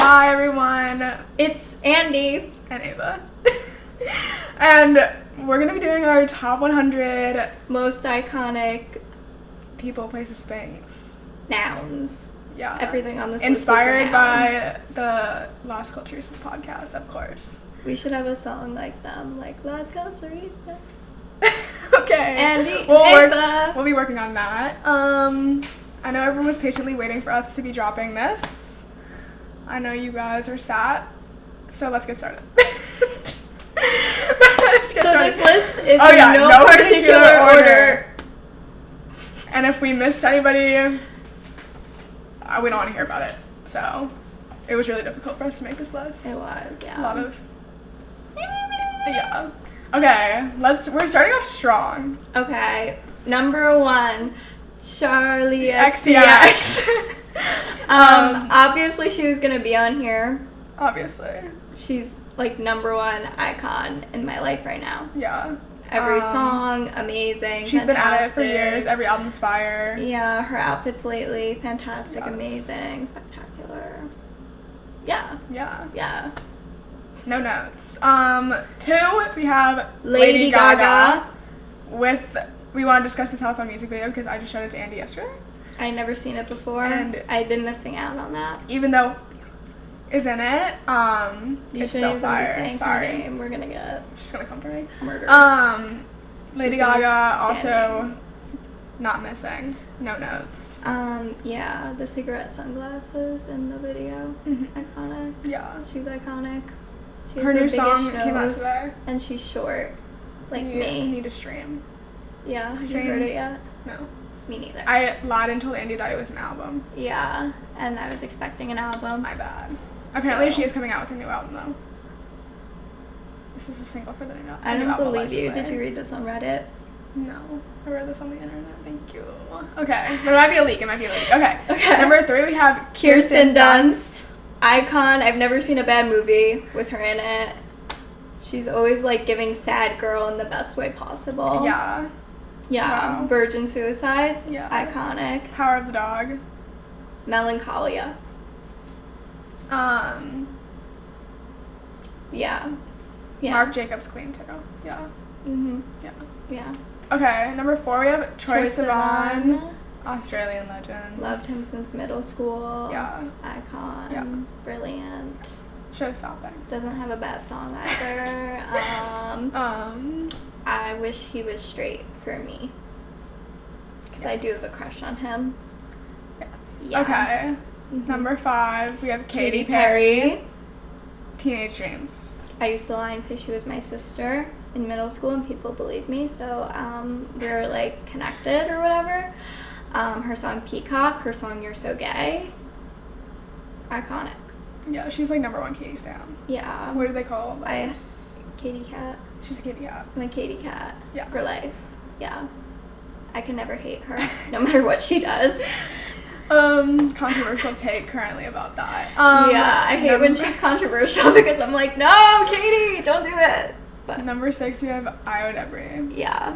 Hi everyone, It's Andie and Ava. And we're going to be doing our top 100 most iconic people, places, things. nouns. Yeah. Everything on this Inspired list is a noun. by the Las Culturistas podcast, of course. We should have a song like them, like Las Culturistas. Okay. Andie, we'll Ava. we'll be working on that. I know everyone was patiently waiting for us to be dropping this. I know you guys are sat, so let's get started. This list is Oh, yeah, in no particular order. And if we missed anybody, we don't want to hear about it. So it was really difficult for us to make this list. It was, yeah. It's a lot of yeah. Okay, we're starting off strong. Okay, number 1, Charlie XCX. Obviously she was gonna be on here. Obviously. She's like number 1 icon in my life right now. Yeah. Every song, amazing. She's been at it for fantastic. years. Every album's fire. Yeah, her outfits lately, fantastic, Yes. amazing, spectacular. Yeah. Yeah. Yeah. No notes. 2, we have Lady Gaga. We want to discuss this telephone music video because I just showed it to Andie yesterday. I never seen it before, And- I've been missing out on that. Even though is in it, You it's shouldn't still even fire. be saying Sorry. her name. We're gonna get She's gonna come for me. murdered. Lady She's gonna Gaga also standing. not missing. No notes. Yeah, the cigarette sunglasses in the video, Mhm. iconic. Yeah. She's iconic. She Her has the new biggest song came out nose, today. and she's short, like You me. need to stream. Yeah, have you Stream. heard it yet? No. Me neither. I lied and told Andie that it was an album. Yeah, and I was expecting an album. My bad. Apparently So- she is coming out with a new album though. This is a single for the new album. I don't believe you. Did you read this on Reddit? No. I read this on the internet. Thank you. Okay. But it might be a leak. Okay. Okay. Number 3 we have Kirsten Dunst, icon. I've never seen a bad movie with her in it. She's always like giving sad girl in the best way possible. Yeah. Yeah. Wow. Virgin Suicides. Yeah. Iconic. Power of the Dog. Melancholia. Yeah. Yeah. Marc Jacobs Queen too. Yeah. Mhm. Yeah. Yeah. Okay, number 4 we have Troye Sivan, Sivan. Australian legend. Loved him since middle school. Yeah. Icon. Yeah. Brilliant. Show-stopping. Doesn't have a bad song either. I wish he was straight for me. Because I do have a crush on him. Yes. Yeah. Okay. Mhm. Number 5 we have Katy Katy Perry. Perry. Teenage Dreams. I used to lie and say she was my sister in middle school, and people believed me, so we were like connected or whatever. Her song Peacock, her song You're So Gay. Iconic. Yeah, she's like number 1 Katy stan. Yeah. What do they call I those? Katy Cat. She's a Katy cat. I'm a Katy Cat. Yeah. For life. Yeah. I can never hate her, no matter what she does. Controversial take currently about that. Yeah, I hate when she's controversial because I'm like, no, Katie, don't do it. But Number 6 we have Io Debris. yeah,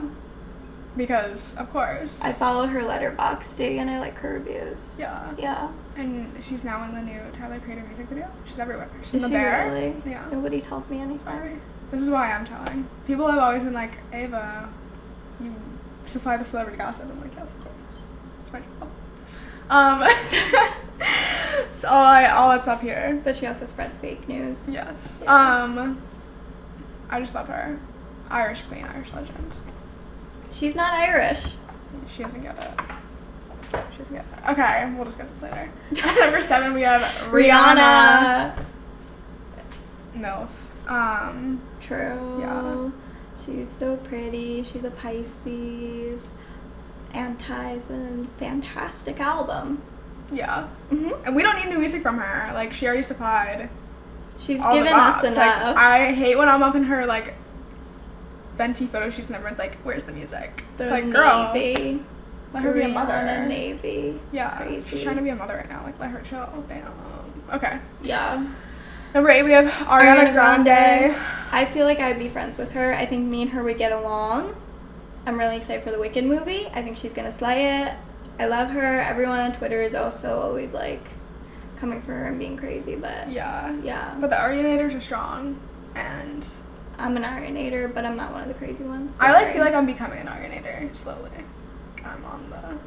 Because, of course. I follow her Letterboxd and I like her reviews. Yeah. Yeah. And she's now in the new Tyler Creator music video. She's everywhere. She's Is in the she bear. really? Yeah. Nobody tells me anything. Sorry. This is why I'm telling. People have always been like, Ava, you supply the celebrity gossip. I'm like, yes, of course. It's my job. It's all that's up here. But she also spreads fake news. Yes. Yeah. I just love her. Irish queen, Irish legend. She's not Irish. She doesn't get it. She doesn't get it. Okay, we'll discuss this later. Number 7, we have Rihanna. MILF. True. Yeah. She's so pretty. She's a Pisces. Anti's a fantastic album. Yeah. Mhm. And we don't need new music from her. Like, she already supplied She's all the given us bops. Like, enough. I hate when I'm up in her, like, venti photo shoots and everyone's like, where's the music? The It's like, girl, Navy. let her be a Rihanna mother. Navy. Yeah, Crazy. she's trying to be a mother right now. Like, let her chill. Damn. Okay. Yeah. Number 8, we have Ariana Grande. I feel like I'd be friends with her. I think me and her would get along. I'm really excited for the Wicked movie. I think she's gonna slay it. I love her. Everyone on Twitter is also always like coming for her and being crazy, but yeah. But the Arianators are strong, and I'm an Arianator, but I'm not one of the crazy ones. I feel like I'm becoming an Arianator slowly. I'm on the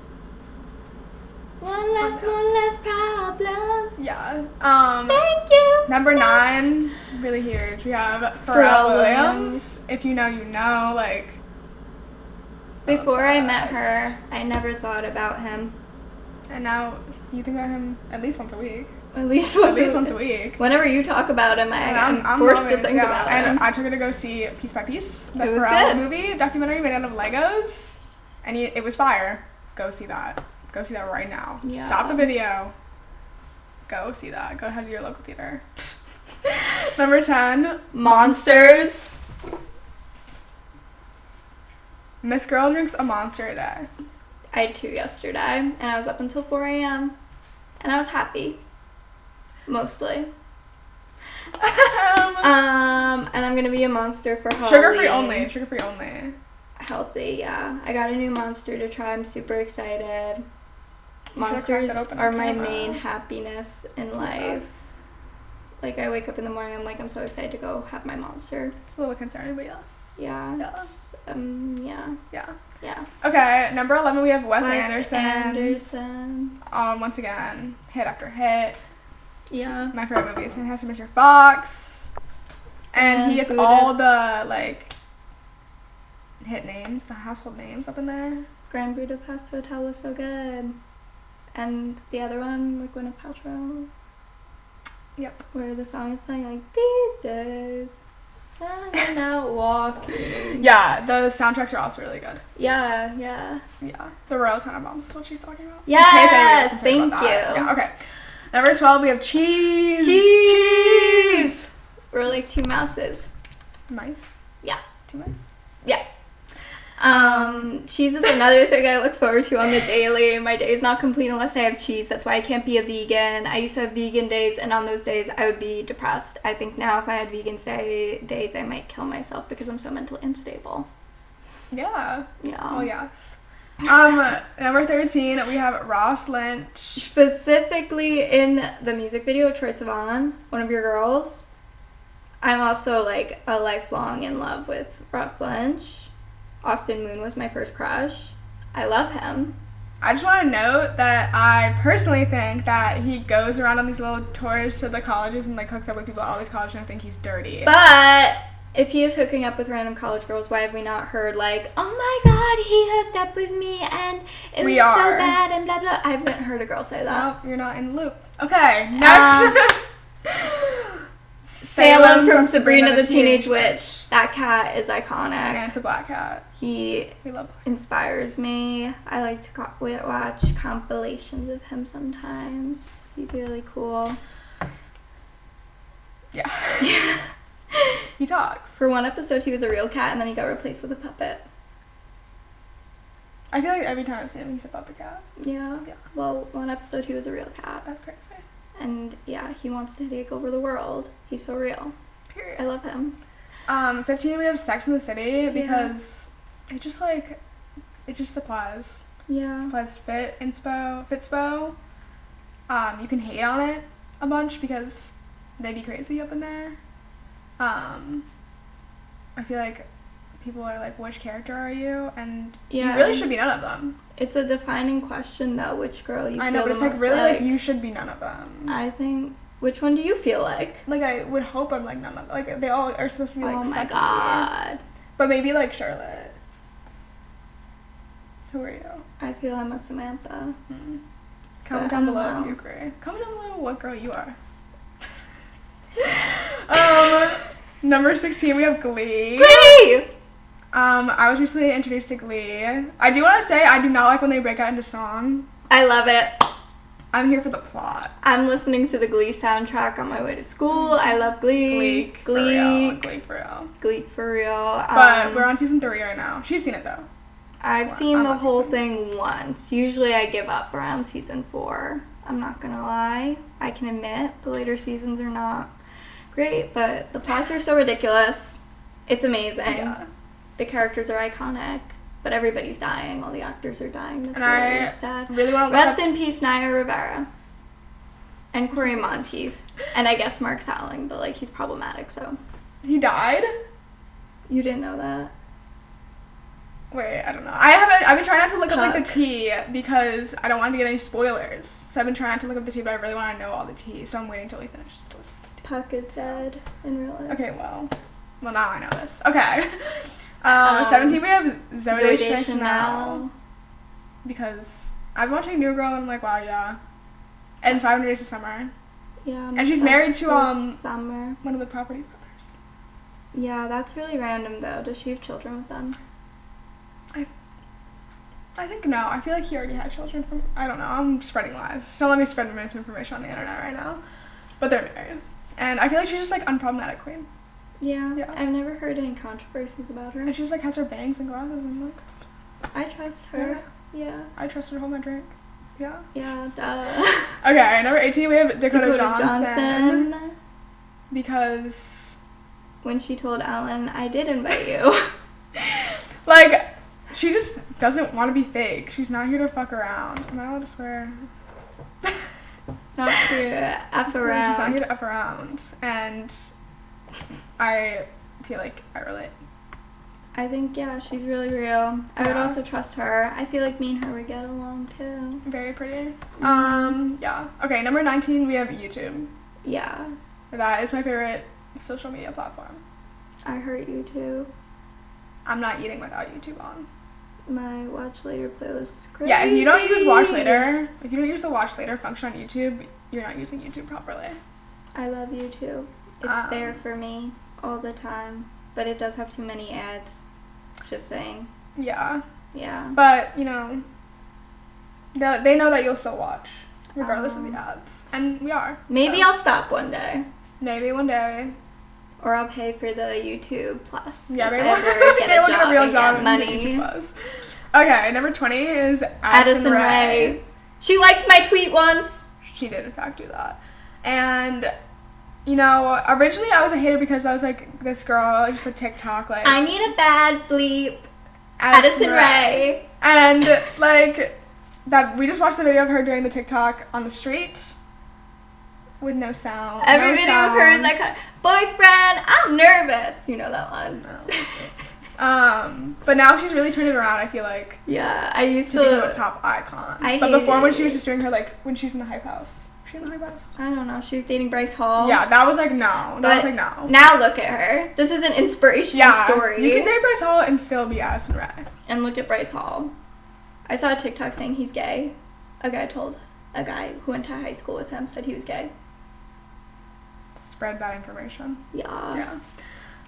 one less problem. Yeah. Thank you. Number 9, really huge. We have Pharrell Williams. If you know, you know. Like, before I met her, I never thought about him. And now you think about him at least once a week. At least once a week. Whenever you talk about him, I'm forced to think about him. And I took her to go see Piece by Piece, the It was Pharrell good. movie, documentary made out of Legos. And it was fire. Go see that. Go see that right now. Yeah. Stop the video. Go see that. Go ahead to your local theater. Number 10, Monsters. Miss Girl drinks a Monster a day. I had 2 yesterday, and I was up until 4 a.m. And I was happy. Mostly. And I'm gonna be a monster for Halloween. Sugar-free only. Healthy, yeah. I got a new Monster to try. I'm super excited. Monsters are my main happiness in life. Like, I wake up in the morning, I'm so excited to go have my Monster. It's a little concerning, but yes. Yeah. Yeah. Yeah. Okay, number 11, we have Wes Anderson. Once again, hit after hit. Yeah. My favorite movie is Fantastic Mr. Fox. And he gets all the, like, hit names, the household names up in there. Grand Budapest Hotel was so good. And the other one with Gwyneth Paltrow. Yep. Where the song is playing, like, these days, I'm out walking. Yeah, the soundtracks are also really good. Yeah. Yeah. The Royal Tenenbaums is what she's talking about. Yes, thank you. Yeah, okay. Number 12, we have cheese. We're like 2 mouses. Mice? Yeah. 2 mice? Yeah. Cheese is another thing I look forward to on the daily. My day is not complete unless I have cheese. That's why I can't be a vegan. I used to have vegan days, and on those days I would be depressed. I think now if I had vegan days, I might kill myself because I'm so mentally unstable. Yeah. Yeah. Oh, yes. Number 13, we have Ross Lynch. Specifically in the music video, Troye Sivan, one of your girls. I'm also, like, a lifelong in love with Ross Lynch. Austin Moon was my first crush. I love him. I just want to note that I personally think that he goes around on these little tours to the colleges and, like, hooks up with people at all these colleges, and I think he's dirty. But if he is hooking up with random college girls, why have we not heard, like, oh my god, he hooked up with me and it was so bad and blah blah. I haven't heard a girl say that. No, you're not in the loop. Okay, next. Salem from Sabrina the Teenage Witch. That cat is iconic. Yeah, it's a black cat. He inspires me. I like to watch compilations of him sometimes. He's really cool. Yeah. He talks. For one episode, he was a real cat, and then he got replaced with a puppet. I feel like every time I've seen him, he's a puppet cat. Yeah. Well, one episode, he was a real cat. That's crazy. And, yeah, he wants to take over the world. He's so real. Period. I love him. 15, we have Sex in the City, because it just supplies. Yeah. Supplies Fitspo. You can hate on it a bunch because they be crazy up in there. I feel like people are like, which character are you? And you really should be none of them. It's a defining question, though, which girl you feel the most like. I know, but it's like really like you should be none of them. I think, which one do you feel like? Like, I would hope I'm like none of them. Like, they all are supposed to be like oh my sucky. god. But maybe like Charlotte. Who are you? I feel I'm a Samantha. Comment down below if you agree. Comment down below what girl you are. Number 16, we have Glee. Glee! I was recently introduced to Glee. I do want to say I do not like when they break out into song. I love it. I'm here for the plot. I'm listening to the Glee soundtrack on my way to school. I love Glee. Glee for real. But we're on season 3 right now. She's seen it though. I've seen the whole thing once. Usually I give up around season 4. I'm not gonna lie. I can admit the later seasons are not great, but the plots are so ridiculous. It's amazing. Yeah. The characters are iconic, but everybody's dying. All the actors are dying. That's really sad. Really want to Rest in peace, Naya Rivera. And Corey Monteith. And I guess Mark Salling, but, like, he's problematic, so. He died? You didn't know that? Wait, I don't know. I've been trying not to look up, like, Puck. the tea because I don't want to get any spoilers. So I've been trying not to look up the tea, but I really want to know all the tea, so I'm waiting till we finish. Puck is dead in real life. Okay, well now I know this. Okay. 17 we have Zoe Deschanel. Because I've been watching New Girl and I'm like, wow, yeah. And 500 Days of Summer. Yeah. I'm And she's married to obsessed with Summer. one of the Property Brothers. Yeah, that's really random though. Does she have children with them? I think no. I feel like he already had children from. I don't know. I'm spreading lies. Don't let me spread misinformation on the internet right now. But they're married, and I feel like she's just like unproblematic queen. Yeah. Yeah. I've never heard any controversies about her. And she just like has her bangs and glasses and like. I trust her. Yeah. I trust her to hold my drink. Yeah. Yeah. Duh. Okay, number 18 we have Dakota Johnson. Johnson. Because. When she told Ellen, I did invite you. Like, she just doesn't want to be fake. She's not here to fuck around. Am I allowed to swear? Not to F around. She's not here to F around. And I feel like I relate. I think, yeah, she's really real. I would Yeah. also trust her. I feel like me and her would get along, too. Very pretty. Mhm. Yeah. Okay, number 19, we have YouTube. Yeah. That is my favorite social media platform. I hurt you, too. I'm not eating without YouTube on. My watch later playlist is crazy. Yeah, if you don't use watch later, if you don't use the watch later function on YouTube, you're not using YouTube properly. I love YouTube. It's there for me all the time. But it does have too many ads. Just saying. Yeah. Yeah. But, you know, they know that you'll still watch, regardless of the ads. And we are. Maybe so. I'll stop one day. Maybe one day. Or I'll pay for the YouTube Plus. Yeah, if maybe I ever get we'll get a real job and and get get YouTube money. Plus. Okay, number 20 is Addison Rae. She liked my tweet once. She did, in fact, do that. And, you know, originally I was a hater because I was like, this girl, just a TikTok, like... I need a bad bleep. Addison Rae. And, like, that we just watched the video of her doing the TikTok on the street with no sound. Every no video of her is sounds. like, boyfriend, I'm nervous. You know that one. But now she's really turned it around, I feel like, Yeah, I used to become a to. pop icon. I But before, when hated she was it. just doing her, like, when she was in the Hype House. Was she in the Hype House? I don't know. She was dating Bryce Hall. Yeah, that was like, no. That was like, no. Now look at her. This is an inspirational story. You can date Bryce Hall and still be Addison Rae. And look at Bryce Hall. I saw a TikTok saying he's gay. A guy who went to high school with him said he was gay. Spread that information. Yeah. Yeah.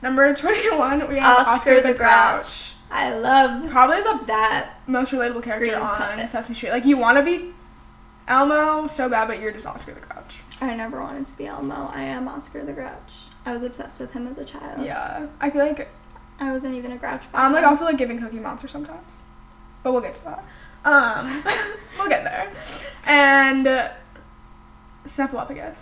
Number 21, we have Oscar the Grouch. I love Probably the that. most relatable character Green on puppet. Sesame Street. Like, you want to be Elmo so bad, but you're just Oscar the Grouch. I never wanted to be Elmo. I am Oscar the Grouch. I was obsessed with him as a child. Yeah. I feel like I wasn't even a Grouch back I'm, like, then. also, like, giving Cookie Monster sometimes. But we'll get to that. We'll get there. And Snuffleupagus.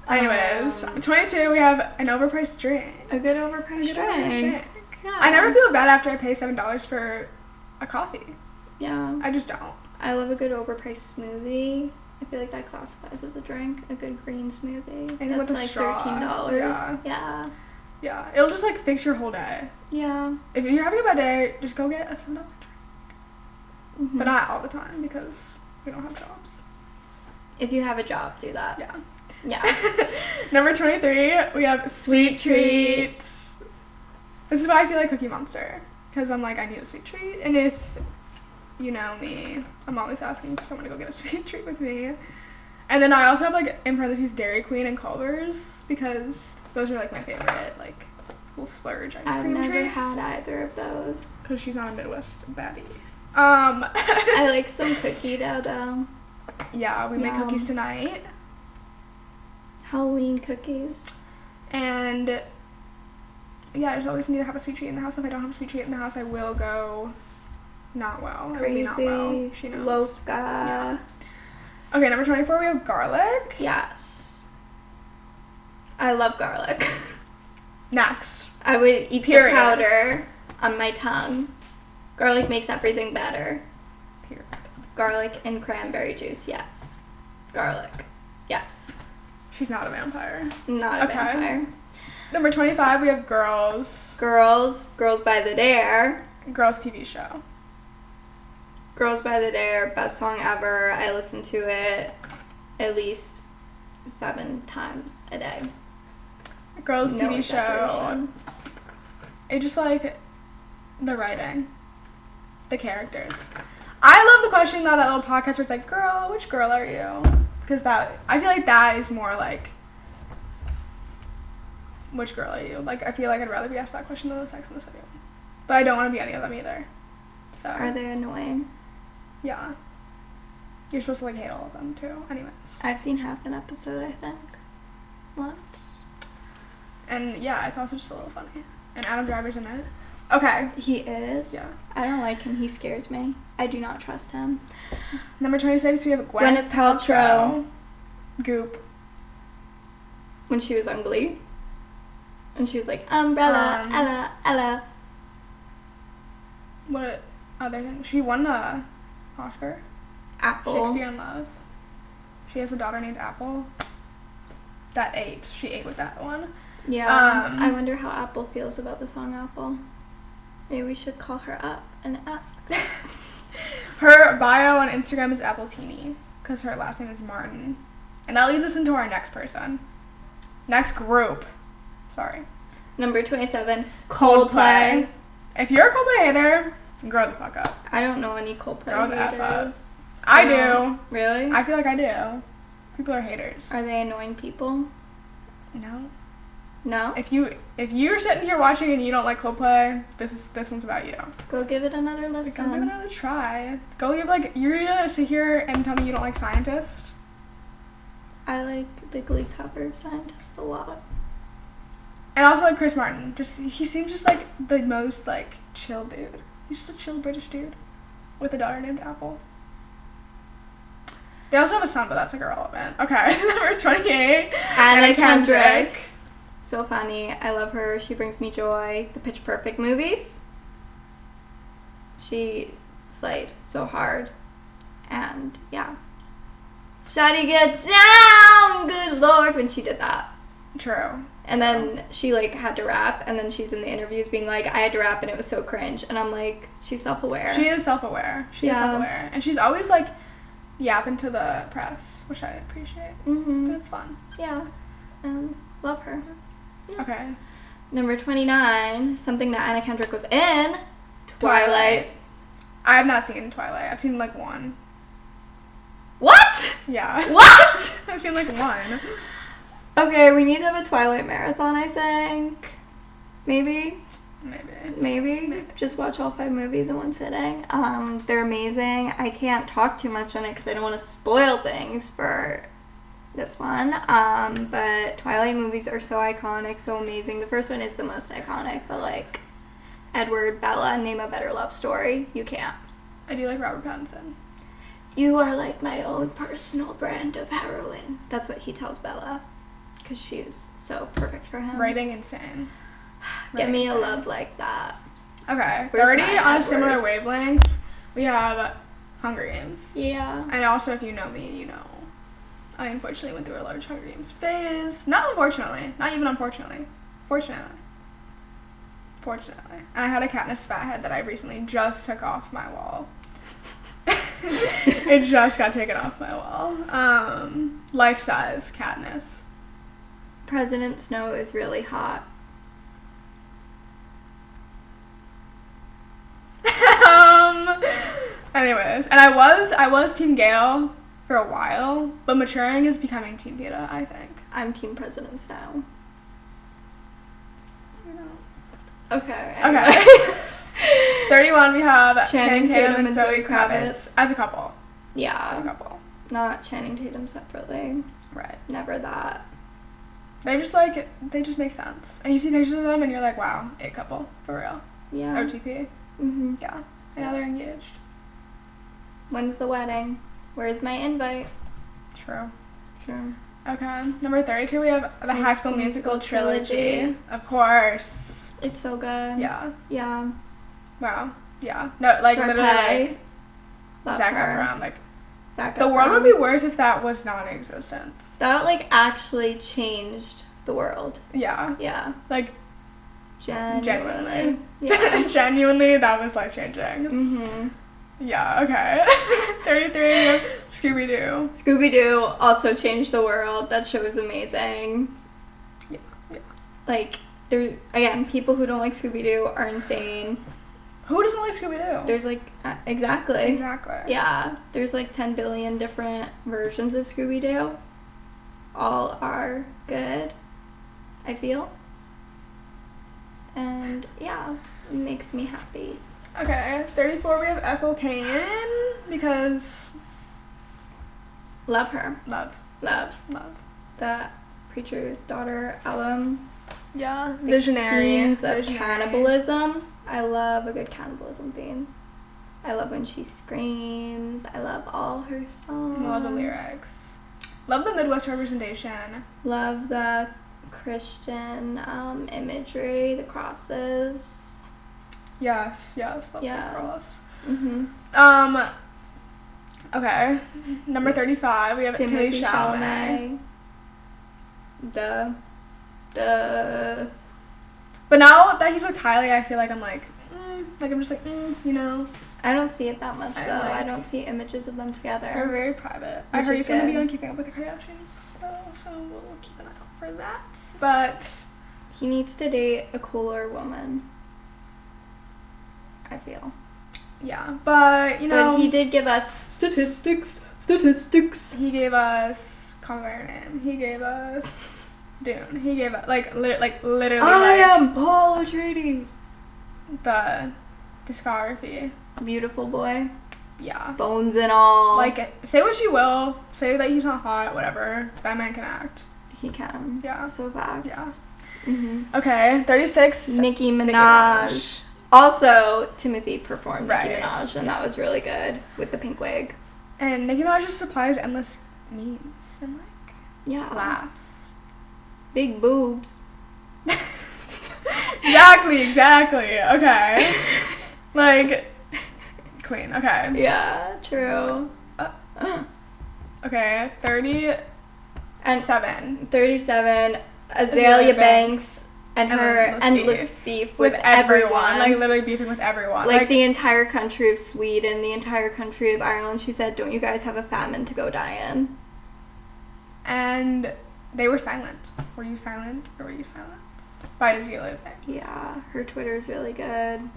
Anyways, 22, we have an overpriced drink. A good overpriced drink. Yeah. I never feel bad after I pay $7 for a coffee. Yeah. I just don't. I love a good overpriced smoothie. I feel like that classifies as a drink. A good green smoothie. And with That's a like straw. $13. Yeah. Yeah. Yeah, it'll just like fix your whole day. Yeah. If you're having a bad day, just go get a $7 drink. Mhm. But not all the time because we don't have jobs. If you have a job, do that. Yeah. Yeah. Number 23, we have Sweet Treats. This is why I feel like Cookie Monster. Because I'm like, I need a sweet treat. And if you know me, I'm always asking for someone to go get a sweet treat with me. And then I also have like, in parentheses, Dairy Queen and Culver's. Because those are like my favorite, like, little splurge ice I've cream never treats. had either of those. Because she's not a Midwest baddie. I like some cookie dough though. Yeah, we make Yum. cookies tonight. Halloween cookies. And yeah, I just always need to have a sweet treat in the house. If I don't have a sweet treat in the house, I will go not well. I will be Crazy. not well. She knows. Loca. Yeah. Okay, number 24, we have garlic. Yes. I love garlic. Next. I would eat Period. the powder on my tongue. Garlic makes everything better. Period. Garlic and cranberry juice, yes. Garlic, yes. She's not a vampire. Not a vampire. Number 25, we have Girls. Girls by the Dare. Girls TV show. Girls by the Dare, best song ever. I listen to it at least 7 times a day. Girls No TV show. exaggeration. It just like the writing, the characters. I love the question though, that little podcast where it's like, girl, which girl are you? Because that, I feel like that is more like, which girl are you? Like, I feel like I'd rather be asked that question than the Sex and the City one. But I don't want to be any of them either. So. Are they annoying? Yeah. You're supposed to like hate all of them too. Anyways. I've seen half an episode, I think. Once. And yeah, it's also just a little funny. And Adam Driver's in it. Okay. He is? Yeah. I don't like him. He scares me. I do not trust him. Number 26, we have Gwyneth Paltrow. Goop. When she was on Glee. And she was like, Umbrella, Ella. What other thing? She won a Oscar. Apple. Shakespeare in Love. She has a daughter named Apple. That ate. She ate with that one. Yeah. I wonder how Apple feels about the song Apple. Maybe we should call her up and ask. Her bio on Instagram is Appletini, because her last name is Martin. And that leads us into our next person. Next group. Sorry. Number 27, Coldplay. If you're a Coldplay hater, grow the fuck up. I don't know any Coldplay Grow the F up. haters. I do. Really? I feel like I do. People are haters. Are they annoying people? No. No? If you're sitting here watching and you don't like Coldplay, this one's about you. Go give it another listen. Go give it another try. Go give you're gonna sit here and tell me you don't like Scientist? I like the Glee cover of Scientist a lot. And also like Chris Martin. He seems just like the most like chill dude. He's just a chill British dude with a daughter named Apple. They also have a son, but that's like irrelevant. Okay, number 28. Anna Kendrick. So funny. I love her. She brings me joy. The Pitch Perfect movies. She slayed so hard. And yeah. Shawty get down, good lord, when she did that. True. And then she like had to rap, and then she's in the interviews being like, I had to rap and it was so cringe. And I'm like, she's self-aware. She is self-aware. She is self-aware. And she's always like yapping to the press, which I appreciate. Mm-hmm. But it's fun. Yeah. Love her. Yeah. Okay. Number 29, something that Anna Kendrick was in, Twilight. I have not seen Twilight. I've seen like one. What? Yeah. What? I've seen like one. Okay, we need to have a Twilight marathon, I think. Maybe. Just watch all 5 movies in one sitting. They're amazing. I can't talk too much on it because I don't want to spoil things for this one. But Twilight movies are so iconic, so amazing. The first one is the most iconic, but like Edward, Bella, Name a Better Love Story, you can't. I do like Robert Pattinson. You are like my own personal brand of heroin. That's what he tells Bella, because she's so perfect for him. Writing insane. Get me a love like that. Okay. Where's Already my on a Edward? similar wavelength, we have Hunger Games. Yeah. And also, if you know me, you know I unfortunately went through a large Hunger Games phase. Not unfortunately. Not even unfortunately. Fortunately. And I had a Katniss fathead that I recently just took off my wall. It just got taken off my wall. Life-size Katniss. President Snow is really hot. Anyways, and I was Team Gale for a while, but maturing is becoming Team Peeta, I think. I'm Team President Snow. You know. Okay. Okay. 31, we have Channing Tatum and Zoe Kravitz as a couple. Yeah. As a couple. Not Channing Tatum separately. Right. Never that. They just make sense. And you see pictures of them and you're like, wow, a couple, for real. Yeah. OTP. Mm-hmm. Yeah. And now they're engaged. When's the wedding? Where's my invite? True. Okay. Number 32, we have the High School Musical trilogy. Of course. It's so good. Yeah. Yeah. Wow. Yeah. No, like Sharpay. literally. Like, Love Zac her. Efron. Like, Zac the world Efron. would be worse if that was non-existent. That, like, actually changed the world. Yeah. Yeah. Like, genuinely. Yeah. Genuinely, that was life-changing. Mm-hmm. Yeah, okay. 33, Scooby-Doo. Scooby-Doo also changed the world. That show is amazing. Yeah. Like, there, again, people who don't like Scooby-Doo are insane. Who doesn't like Scooby-Doo? There's, like, exactly. Exactly. Yeah. There's, like, 10 billion different versions of Scooby-Doo. All are good, I feel. And, yeah, it makes me happy. Okay, 34, we have Ethel Cain, because Love her. love. The Preacher's Daughter album. Yeah, The visionary. Themes of cannibalism. I love a good cannibalism theme. I love when she screams. I love all her songs. Love the lyrics. Love the Midwest representation. Love the Christian imagery, the crosses. Yes, love the cross. Mm-hmm. Okay, number 35, we have Timothée Chalamet. The But now that he's with Kylie, I feel like I'm like, I'm just like, you know. I don't see it that much, though. Like, I don't see images of them They're together. very private. I heard is he's going to be good. on Keeping Up with the Kardashians, so we'll keep an eye out for that. But He needs to date a cooler woman, I feel. yeah, but you know, But he did give us statistics. he gave us Call Me by Your Name. He gave us Dune. He gave us literally I am Paul Atreides. the discography. Beautiful boy, Yeah. bones and all. Like, say what you will, say that he's not hot, whatever. That man can act. he can. Yeah. So fast. Yeah. Mhm. Okay, 36. Nicki Minaj. Also, Timothy performed Right. Nicki Minaj, and that was really good with the pink wig. And Nicki Minaj just supplies endless memes and like Yeah. laughs. Big boobs. Exactly. Okay. Like, queen. Okay. Yeah, true. Okay, 37. And 37, Azalea Banks and her endless beef with everyone. Like, literally beefing with everyone. Like the entire country of Sweden, the entire country of Ireland. She said, "Don't you guys have a famine to go die in?" And they were silent. Were you silent or were you silent? By Azalea Banks. Yeah, her Twitter's really good.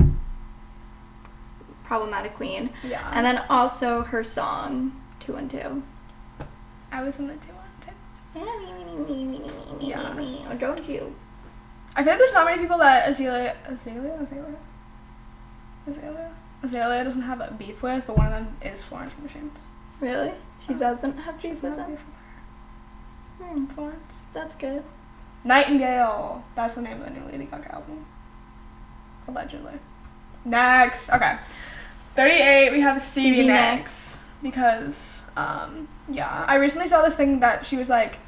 Problematic queen. Yeah. And then also her song, 212. I was in the 2 1 2. Yeah. Don't you? I feel like there's not many people that Azalea doesn't have a beef with, but one of them is Florence and the Machines. Really? She doesn't have beef with Doesn't have them? beef with her. Florence. That's good. Nightingale. That's the name of the new Lady Gaga album. Allegedly. Next. Okay. 38, we have Stevie Nicks. Because, yeah. I recently saw this thing that she was like,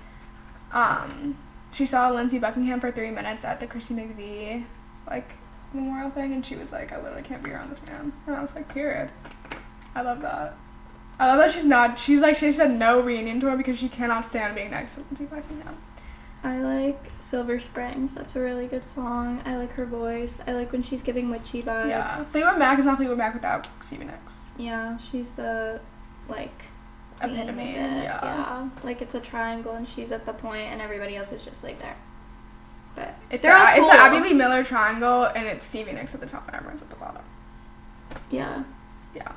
she saw Lindsey Buckingham for 3 minutes at the Chrissy McVie, like, memorial thing, and she was like, I literally can't be around this man. And I was like, period. I love that. I love that she said no reunion tour because she cannot stand being next to Lindsey Buckingham. I like Silver Springs. That's a really good song. I like her voice. I like when she's giving witchy vibes. Yeah. Fleetwood Mac is not Fleetwood Mac without Stevie Nicks. Yeah, she's the, like, queen of Epitome, it. yeah. Like, it's a triangle and she's at the point and everybody else is just, like, there. But It's they're all it's cool. the Abby Lee Miller triangle, and it's Stevie Nicks at the top and everyone's at the bottom. Yeah. Yeah.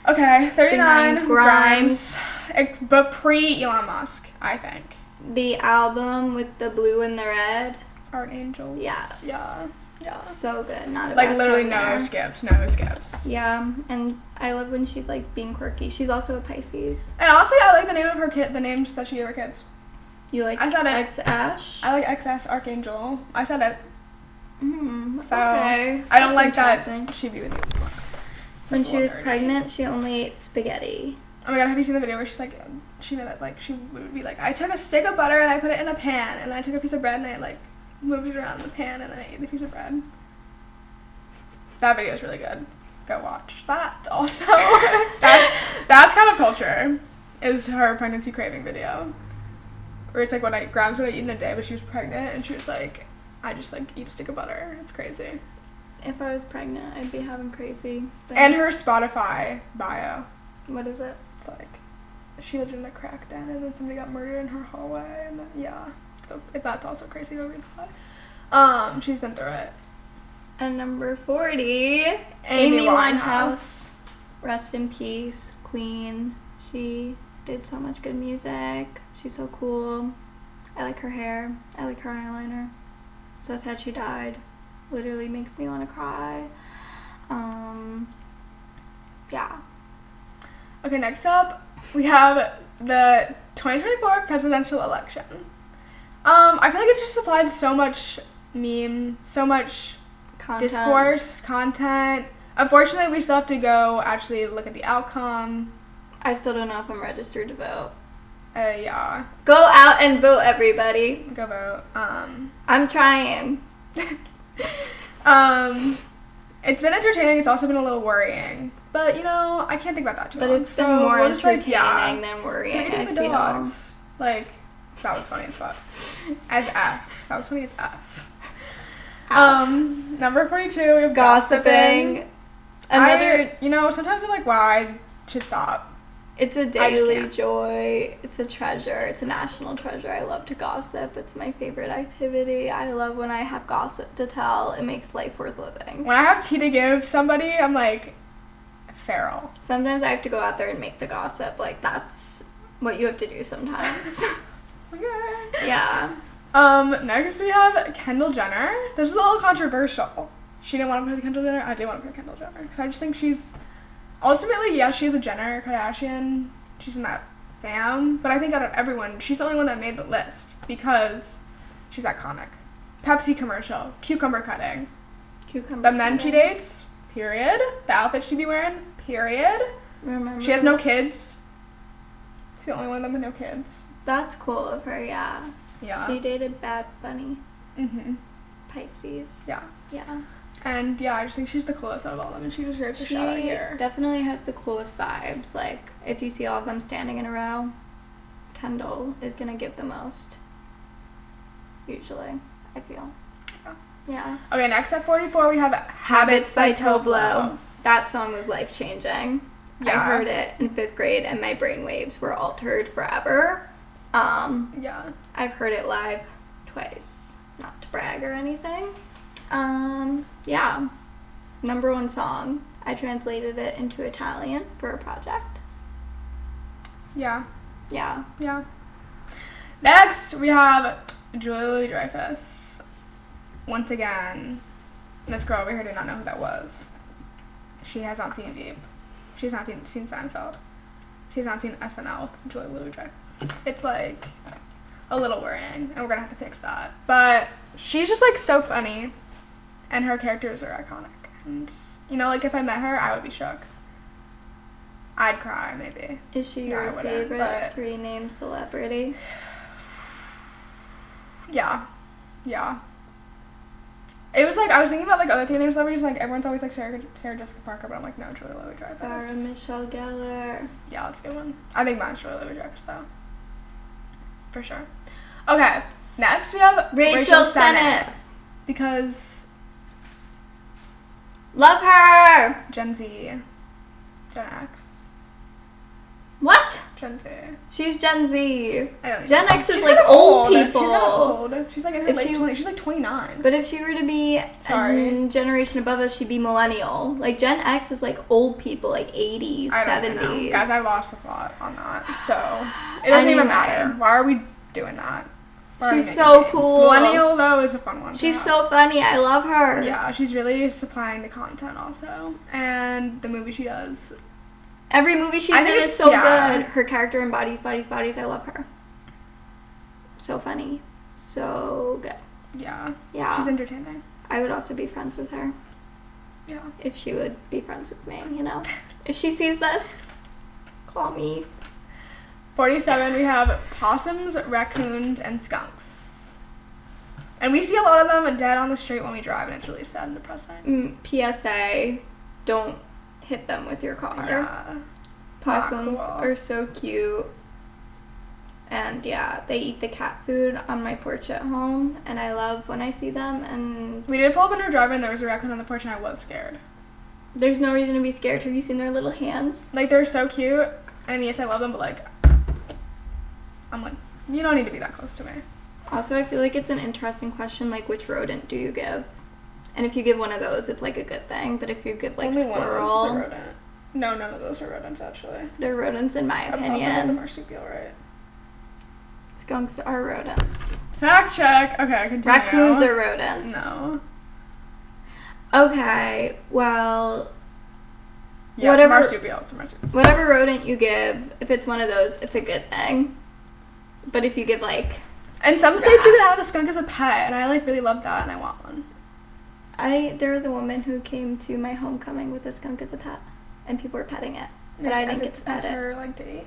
Okay, 39, Grimes. It's but pre-Elon Musk, I think. The album with the blue and the red. Art Angels. Yes. Yeah. So good. Not a Like, bad literally song no there. skips. Yeah, and I love when she's, like, being quirky. She's also a Pisces. And honestly, I like the name of her kid, the names that she gave her kids. You like I said it. X-Ash? I like XS Archangel. I said it. Mm, So, okay. I don't That's like that interesting. she'd be with Elon Musk. When That's she a was little nerdy. pregnant, she only ate spaghetti. Oh my god, have you seen the video where she's like, she made it, like, she would be like, I took a stick of butter and I put it in a pan, and then I took a piece of bread and I, like, moved it around in the pan and then I ate the piece of bread. That video is really good. go watch that also. That's kind of culture, is her pregnancy craving video. Where it's like grams what I eat in a day, but she was pregnant and she was like, I just like eat a stick of butter. It's crazy. If I was pregnant, I'd be having crazy things. And her Spotify bio. What is it? It's like, she lived in a crack den and then somebody got murdered in her hallway and then, yeah. So if that's also crazy, go read that. She's been through it. And number 40, Amy Amy Winehouse. Winehouse. Rest in peace, queen. She did so much good music. She's so cool. I like her hair. I like her eyeliner. So sad she died. Literally makes me want to cry. Yeah. Okay, next up, we have the 2024 presidential election. I feel like it's just supplied so much meme, so much Content. discourse, content. Unfortunately, we still have to go actually look at the outcome. I still don't know if I'm registered to vote. Yeah. Go out and vote, everybody. Go vote. I'm trying. It's been entertaining. It's also been a little worrying. But, you know, I can't think about that too But long. it's been more we'll just, entertaining than worrying, They're eating I the feel. dogs. Like, that was funny as fuck. As F. That was funny as F. Number 42, we have gossiping. Another... You know, sometimes I'm like, wow, I should stop. It's a I just daily can't. joy. It's a treasure. It's a national treasure. I love to gossip. It's my favorite activity. I love when I have gossip to tell. It makes life worth living. When I have tea to give somebody, I'm like, feral. Sometimes I have to go out there and make the gossip. Like, that's what you have to do sometimes. Okay. Yeah. Next we have Kendall Jenner. This is a little controversial. She didn't want to put Kendall Jenner. I did want to put Kendall Jenner because I just think she's ultimately, yes, she's a Jenner Kardashian. She's in that fam, but I think out of everyone, she's the only one that made the list because she's iconic. Pepsi commercial, cucumber cutting, Cucumber. the men she dates, period. The outfit she be wearing, period. Remember? She has no kids. She's the only one of them with no kids. That's cool of her, yeah. Yeah. She dated Bad Bunny. Mhm. Pisces. Yeah. Yeah. And yeah, I just think she's the coolest out of all of them, and she deserves a shout out She here. definitely has the coolest vibes. Like, if you see all of them standing in a row, Kendall is gonna give the most. Usually, I feel. Yeah. Okay, next at 44 we have Habits by Toblo. That song was life changing. Yeah. I heard it in 5th grade, and my brainwaves were altered forever. Yeah. I've heard it live twice. Not to brag or anything. Yeah. Number 1 song. I translated it into Italian for a project. Yeah. Yeah. Yeah. Next, we have Julia Louis-Dreyfus. Once again, this girl over here did not know who that was. She has not seen Veep. She has not seen Seinfeld. She has not seen SNL with Julia Louis-Dreyfus. It's like a little worrying, and we're gonna have to fix that. But she's just like so funny, and her characters are iconic. And you know, like if I met her, I would be shook. I'd cry maybe. Is she No, I your wouldn't, favorite but- 3-name celebrity? Yeah. Yeah. It was like, I was thinking about like other 3-name celebrities, like everyone's always like Sarah Jessica Parker, but I'm like, no, Julia Louis-Dreyfus. Sarah Michelle Gellar. Yeah, that's a good one. I think mine's Julia Louis-Dreyfus though. For sure. Okay, next we have Rachel Sennett. Because Love her! Gen Z, Gen X, What? Gen Z. She's Gen Z. I don't Gen know. X is She's like kinda old She's people. kind of old. She's like in her If late she- 20s. She's like 29. But if she were to be Sorry. a generation above us, she'd be millennial. Like, Gen X is like old people, like 80s, I don't 70s. know. Guys, I lost the plot on that. So, it doesn't even Anyway. matter. Why are we doing that? Why are we She's making so names? cool. Millennial, though, is a fun one. to She's have. so funny. I love her. Yeah, she's really supplying the content also. And the movie she does. Every movie she's I in think is it's- so yeah. good. Her character embodies bodies. I love her. So funny. So good. Yeah. Yeah. She's entertaining. I would also be friends with her Yeah. if she would be friends with me, you know? If she sees this, call me. 47, we have possums, raccoons, and skunks. And we see a lot of them dead on the street when we drive, and it's really sad and depressing. PSA, don't hit them with your car. Yeah. Possums cool. are so cute. And yeah, they eat the cat food on my porch at home, and I love when I see them. And We did pull up in our driveway and there was a raccoon on the porch and I was scared. there's no reason to be scared. Have you seen their little hands? Like, they're so cute, and yes, I love them, but like, I'm like, you don't need to be that close to me. Also, I feel like it's an interesting question, like, which rodent do you give? And if you give one of those, it's like a good thing. But if you give like Only one of those is a squirrel, rodent. No, none of those are rodents, actually. they're rodents in my A possum is a opinion. marsupial, right? Skunks are rodents. Fact check. Okay, continue. Raccoons are rodents. No. Okay, well, Yeah, Whatever- it's a marsupial. It's a marsupial. whatever rodent you give, if it's one of those, it's a good thing. But if you give like, In some states, you can have a skunk as a pet, and I like really love that, and I want one. there was a woman who came to my homecoming with a skunk as a pet, and people were petting it, but I didn't get to pet as it her like date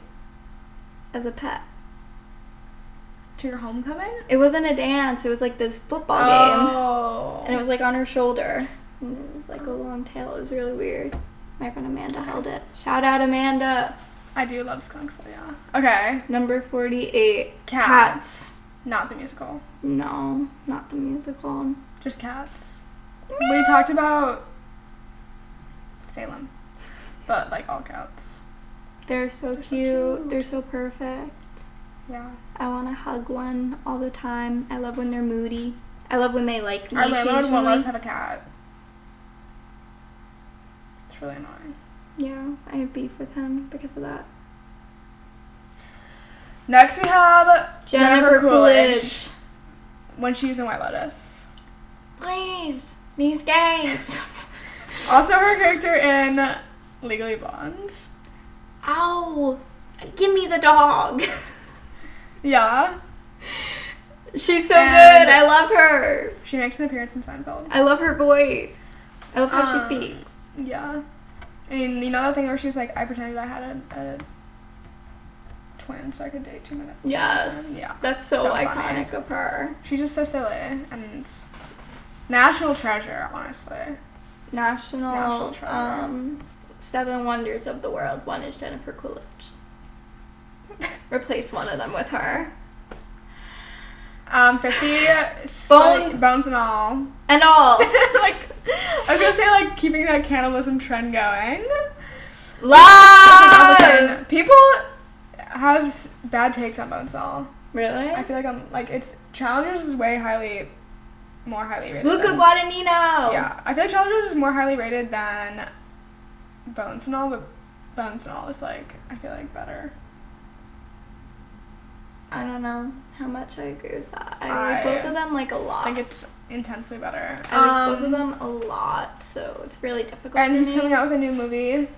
as a pet. to your homecoming. It wasn't a dance. It was like this football game. Oh. And it was like on her shoulder. And it was like a long tail. It was really weird. My friend Amanda held it. Shout out Amanda. I do love skunks, so yeah. Okay. Number 48. Cats. Not the musical. No, not the musical. Just cats. We talked about Salem, but like all cats. They're so They're so cute. cute. They're so perfect. Yeah. I want to hug one all the time. I love when they're moody. I love when they like me Our landlord won't let us occasionally. have a cat. It's really annoying. Yeah, I have beef with him because of that. Next we have Jennifer Coolidge. when she's in White Lotus. Please, these gays. Also her character in Legally Blonde. Ow! Give me the dog. Yeah. She's so And- good. I love her. She makes an appearance in Seinfeld. I love her voice. I love how she speaks. Yeah. And you know that thing where she was like, I pretended I had a twin so I could date 2 minutes. Yes. Yeah. That's so, So funny. iconic of her. She's just so silly and national treasure, honestly. National treasure. 7 wonders of the world. One is Jennifer Coolidge. Replace one of them with her. 50 Bones. bones and all. And all. Like, I was gonna say like keeping that cannibalism trend going. Love! People have bad takes on bones and all. Really? I feel like it's Challengers is more highly rated. Luca than- Guadagnino! Yeah, I feel like Challengers is more highly rated than Bones and all, but Bones and all is like I feel like better. I don't know how much I agree with that. I like both of them like a lot. I think it's intensely better. I like both of them a lot, so it's really difficult And for he's me. coming out with a new movie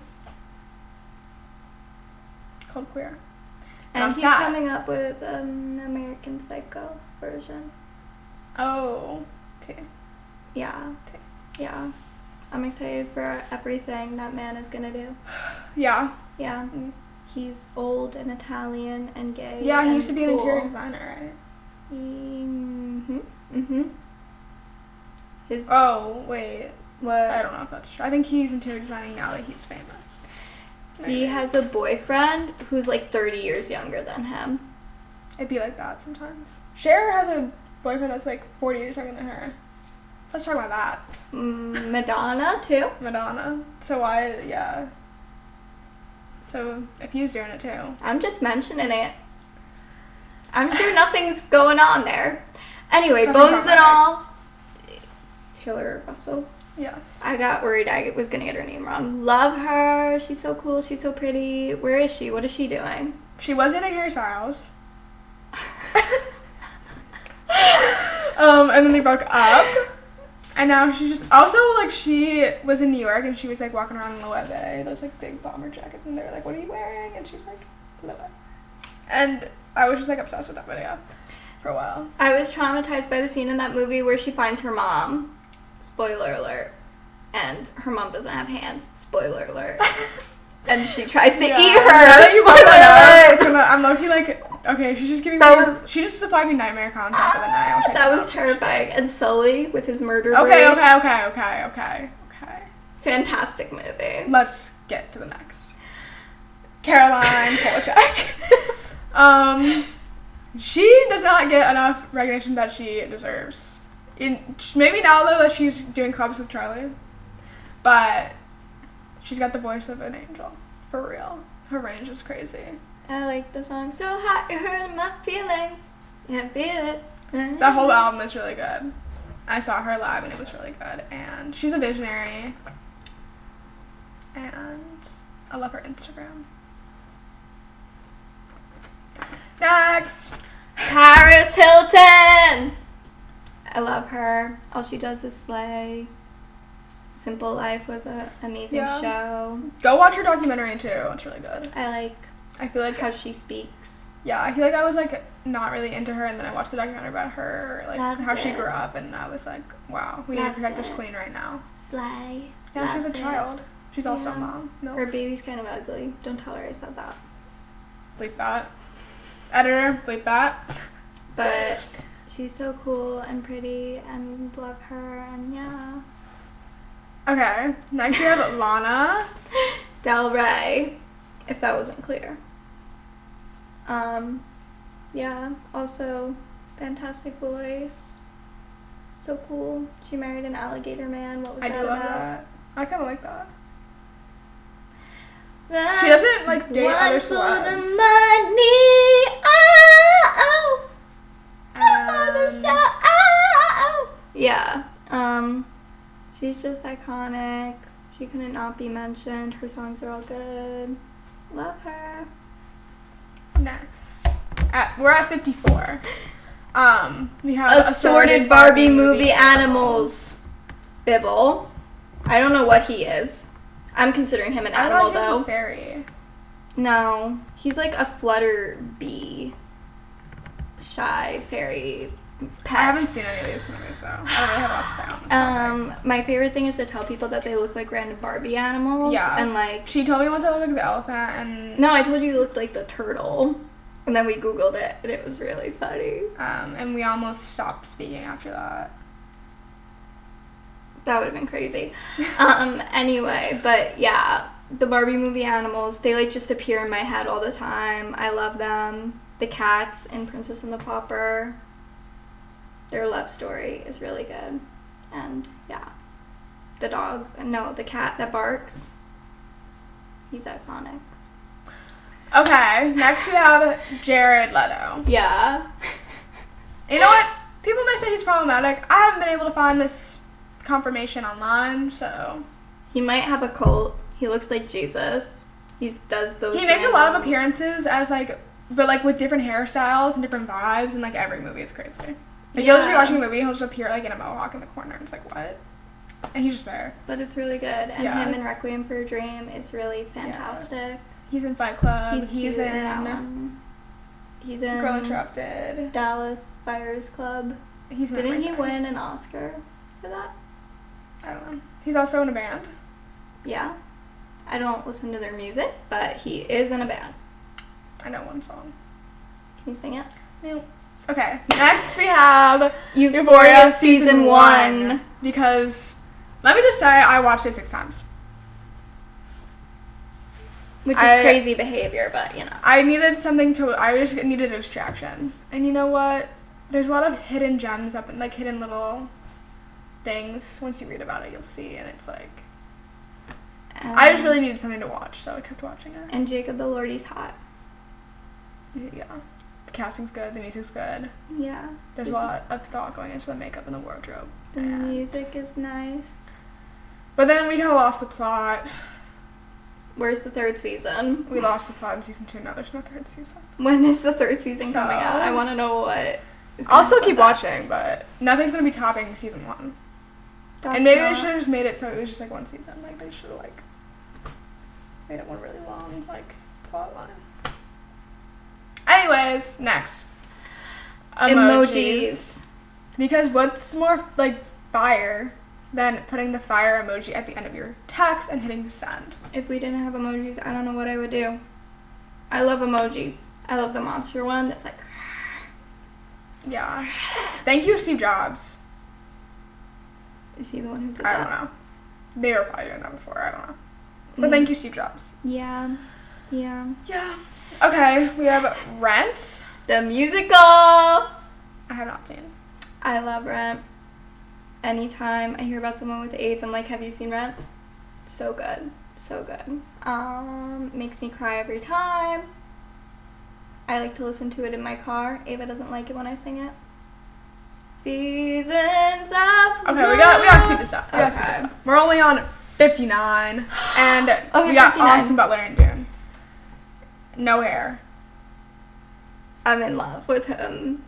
called Queer. And I'm he's sad. coming up with an American Psycho version. Oh, Yeah. Yeah. I'm excited for everything that man is gonna do. yeah. Yeah. Mm. He's old and Italian and gay. Yeah, he and used to be an cool. interior designer, right? His Oh, wait. what? I don't know if that's true. I think he's interior designing now that he's famous. He Maybe. has a boyfriend who's like 30 years younger than him. It'd be like that sometimes. Cher has a boyfriend that's like 40 years younger than her. Let's talk about that. Madonna too. Madonna. So why, yeah. So if he's doing it too. I'm just mentioning it. I'm sure nothing's going on there. Anyway, Nothing's bones wrong and with all. Taylor Russell. Yes. I got worried I was gonna get her name wrong. Love her. She's so cool. She's so pretty. Where is she? What is she doing? She was dating Harry Styles. And then they broke up. And now she's just also like she was in New York and she was like walking around in Loewe, those like big bomber jackets, and they were like, "What are you wearing?" And she's like, "Loewe." And I was just like obsessed with that video for a while. I was traumatized by the scene in that movie where she finds her mom. Spoiler alert. And her mom doesn't have hands. Spoiler alert. And she tries to eat her. Now that you brought Spoiler that up, alert. I'm low-key like, okay, she's just giving she just supplied me nightmare content for the night. Which I That was love. terrifying. And Sully with his murder Okay. braid. Fantastic movie. Let's get to the next. Caroline Polachek. She does not get enough recognition that she deserves. Maybe now, though, that she's doing clubs with Charlie. But she's got the voice of an angel. For real. Her range is crazy. I like the song So Hot You're Hurting My Feelings. Yeah, feel it. That whole album is really good. I saw her live and it was really good. And she's a visionary. And I love her Instagram. Next. Paris Hilton. I love her. All she does is slay. Simple Life was an amazing show. Go watch her documentary too. It's really good. I feel like how she speaks. Yeah, I feel like I was like not really into her, and then I watched the documentary about her, like how she grew up, and I was like, wow, we need to protect this queen right now. Slay. Yeah, she's a child. She's also a mom. No. Her baby's kind of ugly. Don't tell her I said that. Bleep that. Editor, bleep that. But she's so cool and pretty and love her and yeah. Okay, next we have Lana Del Rey, if that wasn't clear. Yeah, also fantastic voice. So cool. She married an alligator man. What was that about? I do love that. I kind of like that. She doesn't like date other celebs. For the money, the show, yeah. She's just iconic. She couldn't not be mentioned. Her songs are all good. Love her. Next, we're at 54. We have assorted Barbie movie animals. Bibble. I don't know what he is. I'm considering him an animal, though. He's a fairy. No, he's like a flutter bee, shy fairy pet. I haven't seen any of these movies, so I don't really have lots to say. My favorite thing is to tell people that they look like random Barbie animals. Yeah. And like she told me once I looked like the elephant, and no, I told you looked like the turtle, and then we Googled it, and it was really funny. And we almost stopped speaking after that. That would have been crazy. Anyway, but yeah, the Barbie movie animals, they like just appear in my head all the time. I love them. The cats in Princess and the Pauper, their love story is really good. And yeah, the cat that barks, he's iconic. Okay, next we have Jared Leto. Yeah. You know what? People may say he's problematic. I haven't been able to find this confirmation online, so he might have a cult. He looks like Jesus. He does those. He makes a lot of appearances as like, but like with different hairstyles and different vibes in like every movie. It's crazy. Like you'll just be watching a movie and he'll just appear like in a mohawk in the corner. And it's like what? And he's just there. But it's really good. And him in Requiem for a Dream is really fantastic. Yeah. He's in Fight Club. He's in Girl Interrupted. Dallas Buyers Club. Didn't he win an Oscar for that? I don't know. He's also in a band. Yeah. I don't listen to their music, but he is in a band. I know one song. Can you sing it? No. Okay. Next we have Euphoria Season 1. Because, let me just say, I watched it 6 times. Which is crazy behavior, but you know. I just needed a distraction. And you know what? There's a lot of hidden gems up in, like, hidden little things. Once you read about it, you'll see, and it's like I just really needed something to watch, so I kept watching it. And Jacob Elordi's hot. Yeah, the casting's good, the music's good. Yeah, there's a lot of thought going into the makeup and the wardrobe. The music is nice, but then we kind of lost the plot. Where's the 3rd season? We lost the plot in season 2. No, there's no 3rd season. When is the 3rd season coming out? I want to know what. I'll still keep watching, but nothing's gonna be topping season 1. And maybe they should have just made it so it was just like 1 season. Like they should have like made it one really long like plot line. Anyways, next. Emojis. Because what's more like fire than putting the fire emoji at the end of your text and hitting send? If we didn't have emojis, I don't know what I would do. I love emojis. I love the monster one that's like yeah. Thank you, Steve Jobs. Is he the one who did that? I don't know. They were probably doing that before. I don't know. But thank you, Steve Jobs. Yeah. Yeah. Yeah. Okay, we have Rent. The musical! I have not seen. I love Rent. Anytime I hear about someone with AIDS, I'm like, have you seen Rent? So good. So good. Makes me cry every time. I like to listen to it in my car. Ava doesn't like it when I sing it. Seasons of Okay, we gotta speed this up. We're only on 59, and Okay, we got 59. Austin Butler and Dune. No hair. I'm in love with him.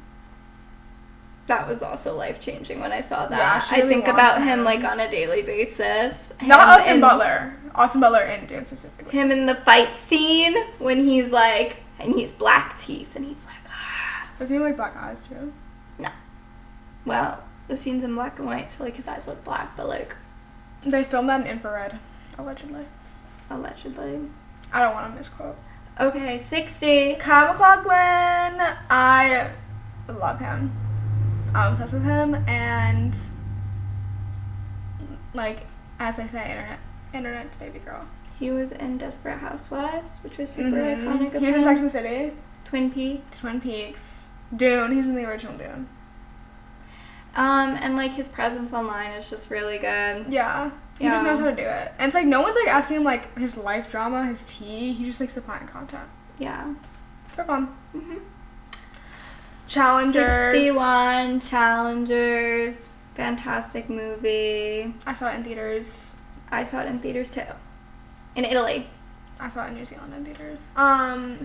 That was also life-changing when I saw that. Yeah, she I really think wants about him. him like on a daily basis. Not Him Austin in- Butler. Austin Butler and Dune specifically. Him in the fight scene when he's like, and he's black teeth, and he's like, ah. Does he have like black eyes too? No. Well, the scene's in black and white, so like his eyes look black, but like, They filmed that in infrared, allegedly. allegedly. I don't want to misquote. Okay, 60. Kyle MacLachlan, I love him. I'm obsessed with him, and like as they say, internet's baby girl. He was in Desperate Housewives, which was super iconic of He was in him. Sex and the City, Twin Peaks. Twin Peaks, Dune. He's in the original Dune. And like his presence online is just really good. Yeah, he Yeah. just knows how to do it. And it's like no one's like asking him like his life drama, his tea. He just likes supplying content Yeah. for fun. Mm-hmm. Challengers. 61 Challengers. Fantastic movie. I saw it in theaters. I saw it in theaters too. In Italy. I saw it in New Zealand in theaters.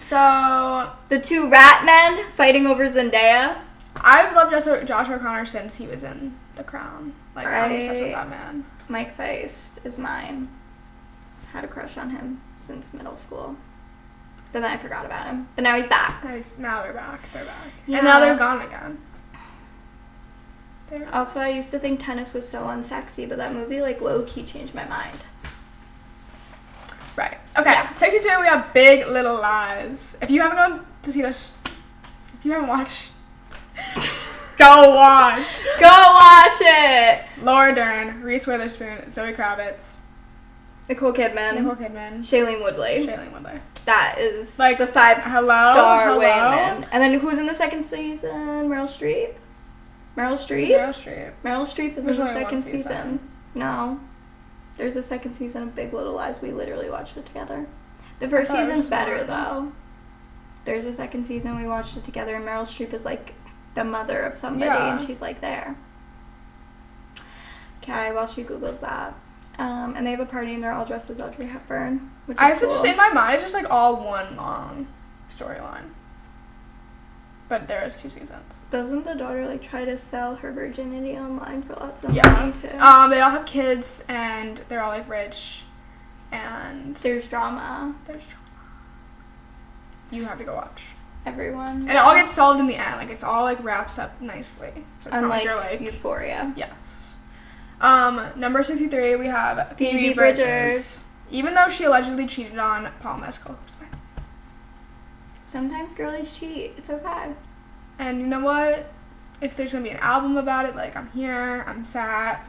So The two rat men fighting over Zendaya. I've loved Josh O'Connor since he was in The Crown. Like I'm obsessed with Right. that man. Mike Feist is mine. Had a crush on him since middle school. But then I forgot about him. But now he's back. Now they're back. They're back. Yeah. And now they're gone again. Also, I used to think tennis was so unsexy, but that movie, like, low-key changed my mind. Right. Okay. Yeah. 62. We have Big Little Lies. If you haven't gone to see this, if you haven't watched, go watch. Go watch it! Laura Dern, Reese Witherspoon, Zoe Kravitz, Nicole Kidman. Nicole Kidman, Shailene Woodley. Shailene Woodley. That is Like, the 5-star hello? women. And then who's in the second season? Meryl Streep? Meryl Streep? Meryl Streep. Meryl Streep is There's in the only one second season. season. No. There's a second season of Big Little Lies. We literally watched it together. The first thought it was season's better, one. though. There's a second season. We watched it together, and Meryl Streep is, like, the mother of somebody, Yeah. and she's, like, there. Okay, while she Googles that. And they have a party, and they're all dressed as Audrey Hepburn, which is I have cool. to just, in my mind, it's just like all one long storyline. But there is 2 seasons. Doesn't the daughter, like, try to sell her virginity online for lots of Yeah. money, too? They all have kids, and they're all, like, rich, and There's drama. there's drama. You have to go watch. Everyone. And it all gets solved in the end. Like, it's all, like, wraps up nicely. So it's not Unlike like you're, like... Euphoria. Yes. Number 63, we have Phoebe Bridgers. Even though she allegedly cheated on Paul Mescal. Sometimes girlies cheat. It's okay. And you know what? If there's gonna be an album about it, like, I'm here, I'm sat.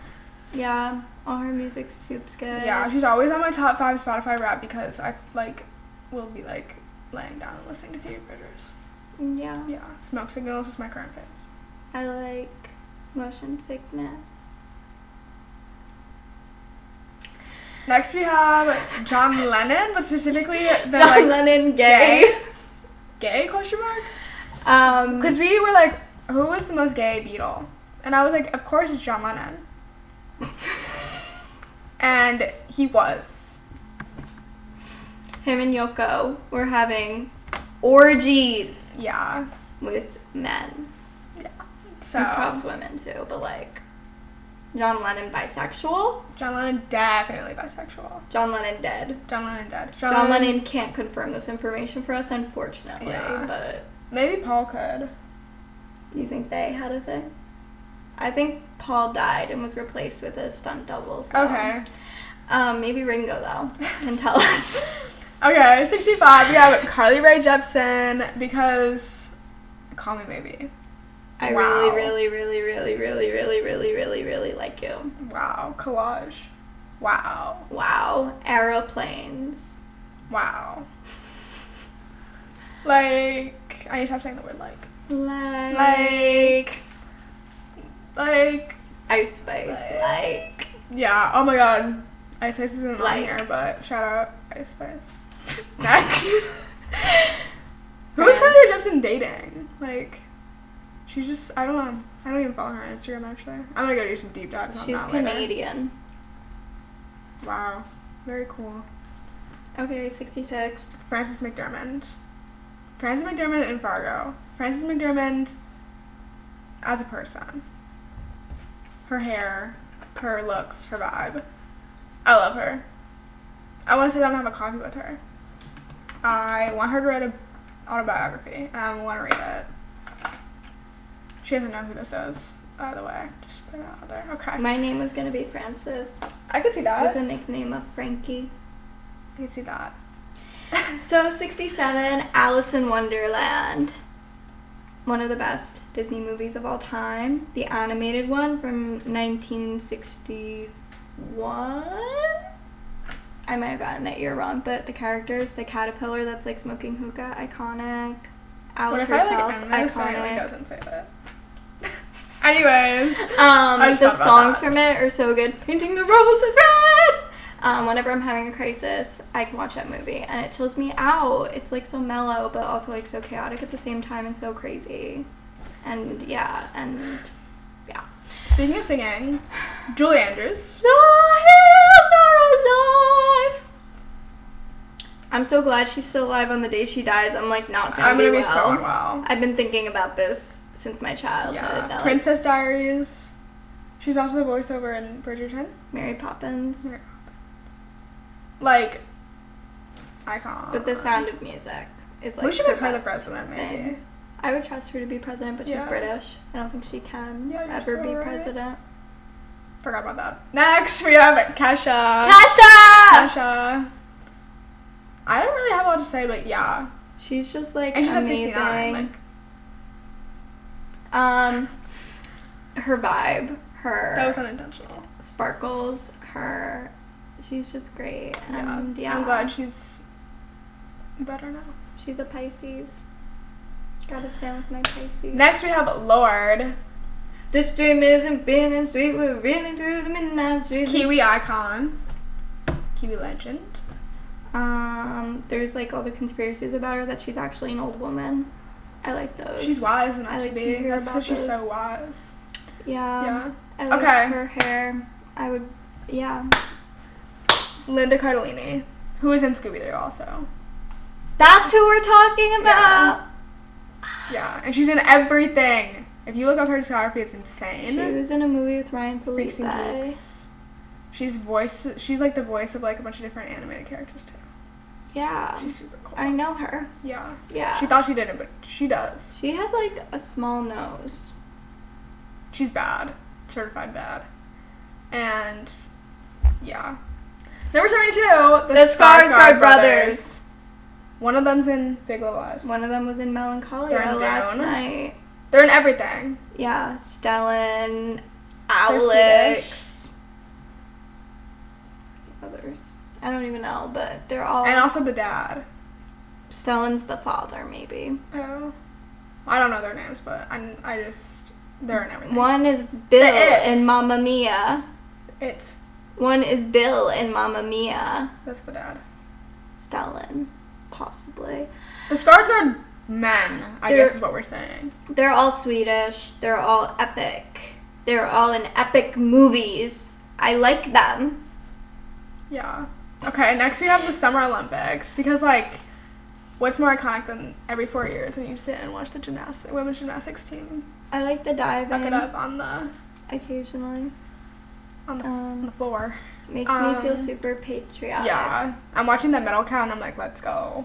Yeah. All her music's soup's good. Yeah, she's always on my top 5 Spotify rap because I, like, will be, like, laying down and listening to Phoebe Bridgers. Yeah. Yeah, Smoke Signals is my current fave. I like Motion Sickness. Next we have John Lennon, but specifically the, John like, Lennon gay. Gay question mark? Because we were like, who was the most gay Beatle? And I was like, of course it's John Lennon. And he was. Him and Yoko were having orgies Yeah. with men. Yeah. So, And props women too, but like John Lennon bisexual. John Lennon definitely bisexual. John Lennon dead. John Lennon dead. John Lennon can't confirm this information for us, unfortunately. Yeah. But Maybe Paul could. you think they had a thing? I think Paul died and was replaced with a stunt double. So. Okay. Maybe Ringo though can tell us. Okay, 65, we have Carly Rae Jepsen because Call Me Maybe. I Wow. really like you. Wow, collage. Wow. Wow. Aeroplanes. Wow. Like, I need to stop saying the word like. Like. Ice Spice. Like. Yeah, oh my god. Ice Spice isn't on Like. here, but shout out Ice Spice. Next. Who is Kylie Rae Jepsen dating? Like, she's just, I don't know. I don't even follow her on Instagram, actually. I'm gonna go do some deep dives on She's that later. Canadian. Wow. Very cool. Okay, 66. Frances McDormand. Frances McDormand in Fargo. Frances McDormand as a person. Her hair, her looks, her vibe. I love her. I want to sit down and have a coffee with her. I want her to write an autobiography, and I want to read it. She doesn't know who this is, by the way. Just put it out there. Okay. My name was gonna be Frances I could see with that. the nickname of Frankie. I could see that. So 67, Alice in Wonderland. One of the best Disney movies of all time. The animated one from 1961. I might have gotten that year wrong, but the characters, the caterpillar that's like smoking hookah, iconic. Alice What if herself, I like end this and it iconic. doesn't say that? Anyways. just The thought about songs that. from it are so good. Painting the roses red. Whenever I'm having a crisis, I can watch that movie and it chills me out. It's like so mellow, but also like so chaotic at the same time and so crazy. And yeah. Speaking of singing, Julie Andrews. The hills are alive. I'm so glad she's still alive on the day she dies. I'm like not gonna I'm be gonna be well. so unwell. I've been thinking about this since my childhood. Yeah. That, like, Princess Diaries. She's also the voiceover in Bridgerton. Mary Poppins. Yeah. Like, icon. But The Sound of Music is like we should the make her the best president, maybe. thing. I would trust her to be president, but she's Yeah. British. I don't think she can Yeah, you're ever so be right. president. Forgot about that. Next, we have Kesha. Kasha! Kesha. I don't really have a lot to say, but yeah. She's just like And she's at amazing. 69. Like, Her vibe, her that was unintentional. sparkles, she's just great. And yeah, I'm glad she's better now. she's a Pisces. Gotta stand with my Pisces. Next, we have Lorde. This dream isn't being and sweet, we're reeling through the midnight street. Kiwi icon. Kiwi legend. There's like all the conspiracies about her that she's actually an old woman. I like those. She's wise and I like to be. hear That's about because she's those. so wise. Yeah. Yeah. I like Okay. her hair. I would, yeah. Linda Cardellini, who is in Scooby-Doo also. That's who we're talking about. Yeah, and she's in everything. If you look up her discography, it's insane. She was in a movie with Ryan Freaks Felipe. and Geeks. She's like the voice of like a bunch of different animated characters too. Yeah. She's super cool. I know her. Yeah. Yeah. She thought she didn't, but she does. She has like a small nose. She's bad. Certified bad. And yeah. Number 72, the Skarsgård brothers. One of them's in Big Little Lies. One of them was in They're Melancholia in last Dune. night. They're in everything. Yeah. Stellan, They're Alex. Others. I don't even know, but they're all. And also the dad. Stellan's the father, maybe. Oh. I don't know their names, but I just, they're in everything. One is Bill It. in Mamma Mia. It's, One is Bill in Mamma Mia. that's the dad. Stellan, possibly. The Skarsgård men, I They're- guess is what we're saying. They're all Swedish. They're all epic. They're all in epic movies. I like them. Yeah. Okay, next we have the Summer Olympics, because like, what's more iconic than every 4 years when you sit and watch the women's gymnastics team I like the diving. buck it up on the Occasionally. on the floor. Makes me feel super patriotic. Yeah, I'm watching the medal count and I'm like, let's go.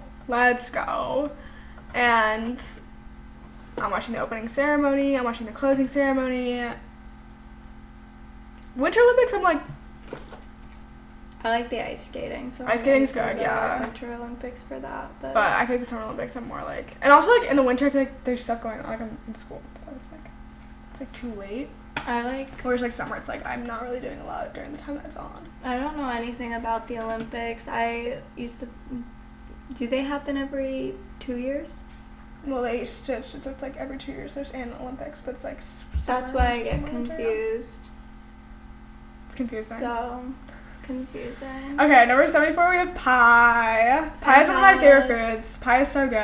And I'm watching the opening ceremony, I'm watching the closing ceremony. Winter Olympics, I'm like, I like the ice skating. So Ice I'm skating's ready for good, the yeah. Winter Olympics for that. But I feel like the Summer Olympics I'm more like, and also like in the winter I feel like there's stuff going on like I'm in school, so it's like too late. I like summer, it's like I'm not really doing a lot during the time that it's on. I don't know anything about the Olympics. I used to. Do they happen every 2 years? Well, they switched. It's like every 2 years there's an Olympics, but it's like. That's why I get confused. It's confusing. So confusing. Okay, number 74 we have pie. Pie is one of my favorite foods. Pie is so good.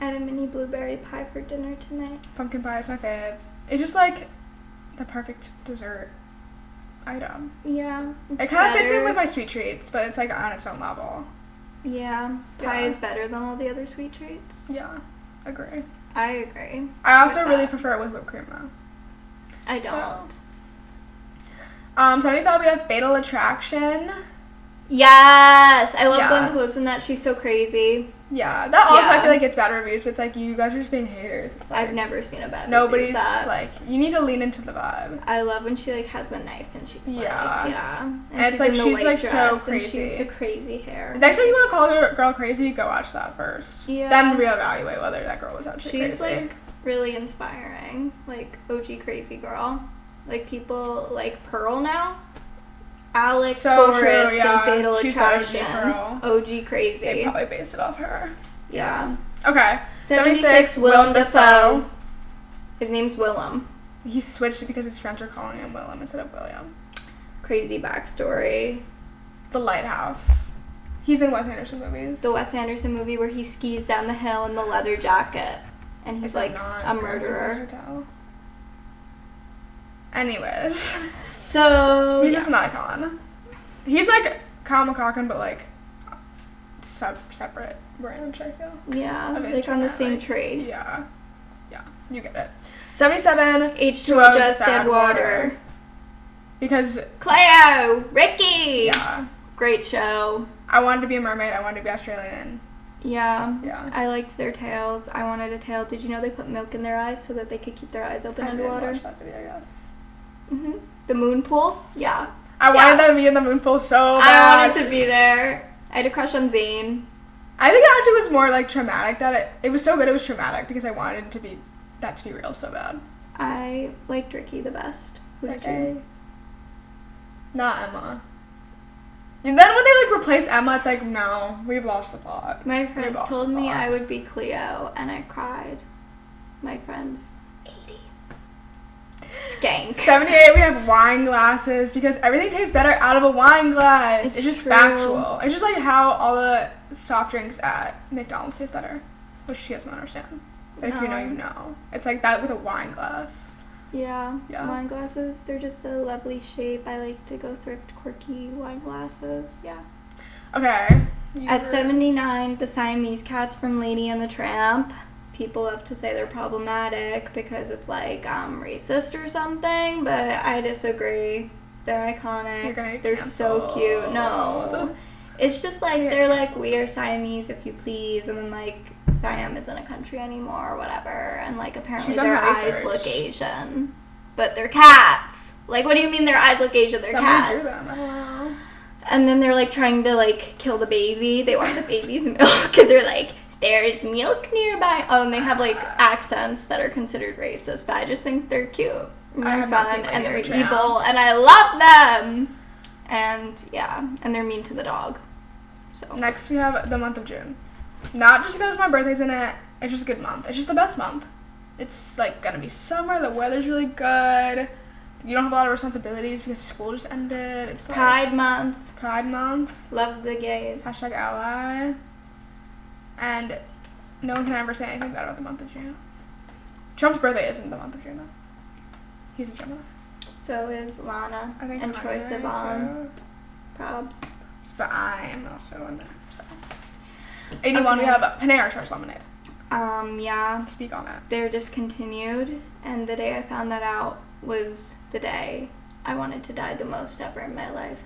I had a mini blueberry pie for dinner tonight. Pumpkin pie is my fave. It's just like the perfect dessert item. Yeah. It kind of fits in with my sweet treats, but it's like on its own level. Yeah. Pie is better than all the other sweet treats. Yeah, agree. I agree. I also really prefer it with whipped cream though. I don't. So 75 we have Fatal Attraction. Yes! I love Glenn Close in that. She's so crazy. Yeah, that also I feel like gets bad reviews, but it's like you guys are just being haters. It's like, I've never seen a bad review. Nobody's like, you need to lean into the vibe. I love when she like has the knife and she's like, and it's like she's like so crazy. She's the crazy hair. Next time you want to call a girl crazy, go watch that first. Yeah. Then reevaluate whether that girl was actually crazy. She's like really inspiring, like OG crazy girl. Like people like Pearl now. Alex Forrest and Fatal Attraction. OG crazy. They probably based it off her. Yeah. Okay. 76 Willem Dafoe. His name's Willem. He switched it because his friends are calling him Willem instead of William. Crazy backstory. The Lighthouse. He's in Wes Anderson movies. The Wes Anderson movie where he skis down the hill in the leather jacket. And he's like a murderer. Anyways. So he's just an icon. He's like Kyle MacLachlan, but like separate branch, I feel. Yeah, like on the same tree. Yeah, you get it. 77 H2O just add water. Because Cleo, Ricky. Yeah. Great show. I wanted to be a mermaid. I wanted to be Australian. Yeah. I liked their tails. I wanted a tail. Did you know they put milk in their eyes so that they could keep their eyes open underwater? I didn't watch that video, I guess. Mhm. The moon pool? Yeah. I wanted to be in the moon pool so bad. I wanted to be there. I had a crush on Zayn. I think it actually was more like traumatic that it was so good it was traumatic because I wanted to be real so bad. I liked Ricky the best. Who did you? Not Emma. And then when they like replace Emma, it's like no, we've lost the plot. My friends told me I would be Cleo, and I cried. My friends. 80. Skank. 78, we have wine glasses because everything tastes better out of a wine glass. It's just factual. It's just like how all the soft drinks at McDonald's taste better, which she doesn't understand. But if you know, you know. It's like that with a wine glass. Yeah. Wine glasses, they're just a lovely shape. I like to go thrift quirky wine glasses. Yeah. Okay. At 79, the Siamese cats from Lady and the Tramp. People love to say they're problematic because it's like racist or something, but I disagree. They're iconic. They're so cute. No. It's just like they're like, we are Siamese if you please, and then like Siam isn't a country anymore or whatever, and like apparently their eyes look Asian. But they're cats. Like, what do you mean their eyes look Asian? They're cats. Drew them. I don't know. And then they're like trying to like kill the baby. They want the baby's milk, and they're like, there's milk nearby. Oh, and they have like accents that are considered racist, but I just think they're cute. And they're fun, and they're evil, and I love them. And yeah, and they're mean to the dog. So next we have the month of June. Not just because my birthday's in it, it's just a good month. It's just the best month. It's like gonna be summer, the weather's really good. You don't have a lot of responsibilities because school just ended. It's Pride Month. Pride Month. Love the gays. #ally. And no one can ever say anything bad about the month of June. Trump's birthday isn't the month of June though. He's in Gemini. So is Lana and Troye Sivan. Probs. But I am also in there. So. 81, we have Panera Charged Lemonade. Yeah. Speak on it. They're discontinued, and the day I found that out was the day I wanted to die the most ever in my life.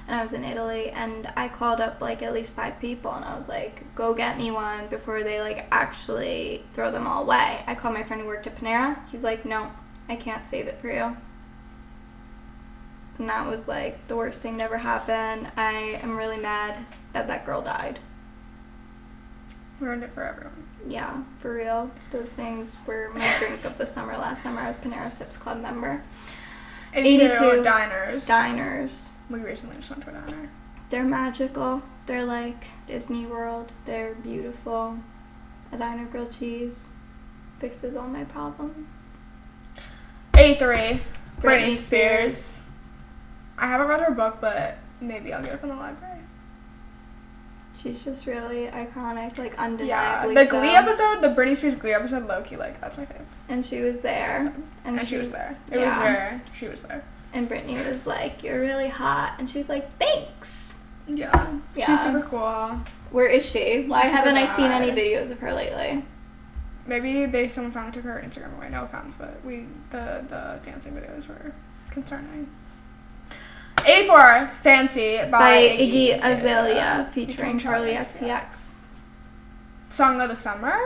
And I was in Italy, and I called up like at least 5 people, and I was like, go get me one before they like actually throw them all away. I called my friend who worked at Panera. He's like, no, I can't save it for you. And that was like the worst thing to ever happen. I am really mad that that girl died. Ruined it for everyone. Yeah, for real. Those things were my drink of the summer. Last summer I was Panera Sips Club member. 82 diners. Diners. We recently just went to a diner. They're magical. They're like Disney World. They're beautiful. A diner grilled cheese fixes all my problems. 83 Britney Spears. I haven't read her book, but maybe I'll get it from the library. She's just really iconic, like Yeah, undeniably the so. Glee episode, the Britney Spears Glee episode, low-key, like, that's my favorite. And she was there. And she was there. It yeah. was her. She was there. And Britney was like, "You're really hot," and she's like, "Thanks." Yeah. Yeah. She's super cool. Where is she? Why She's haven't I super seen any bad. videos of her lately? Maybe someone finally took her Instagram away. No offense, but the dancing videos were concerning. 84 Fancy by Iggy Azalea featuring Charlie XCX. Song of the summer?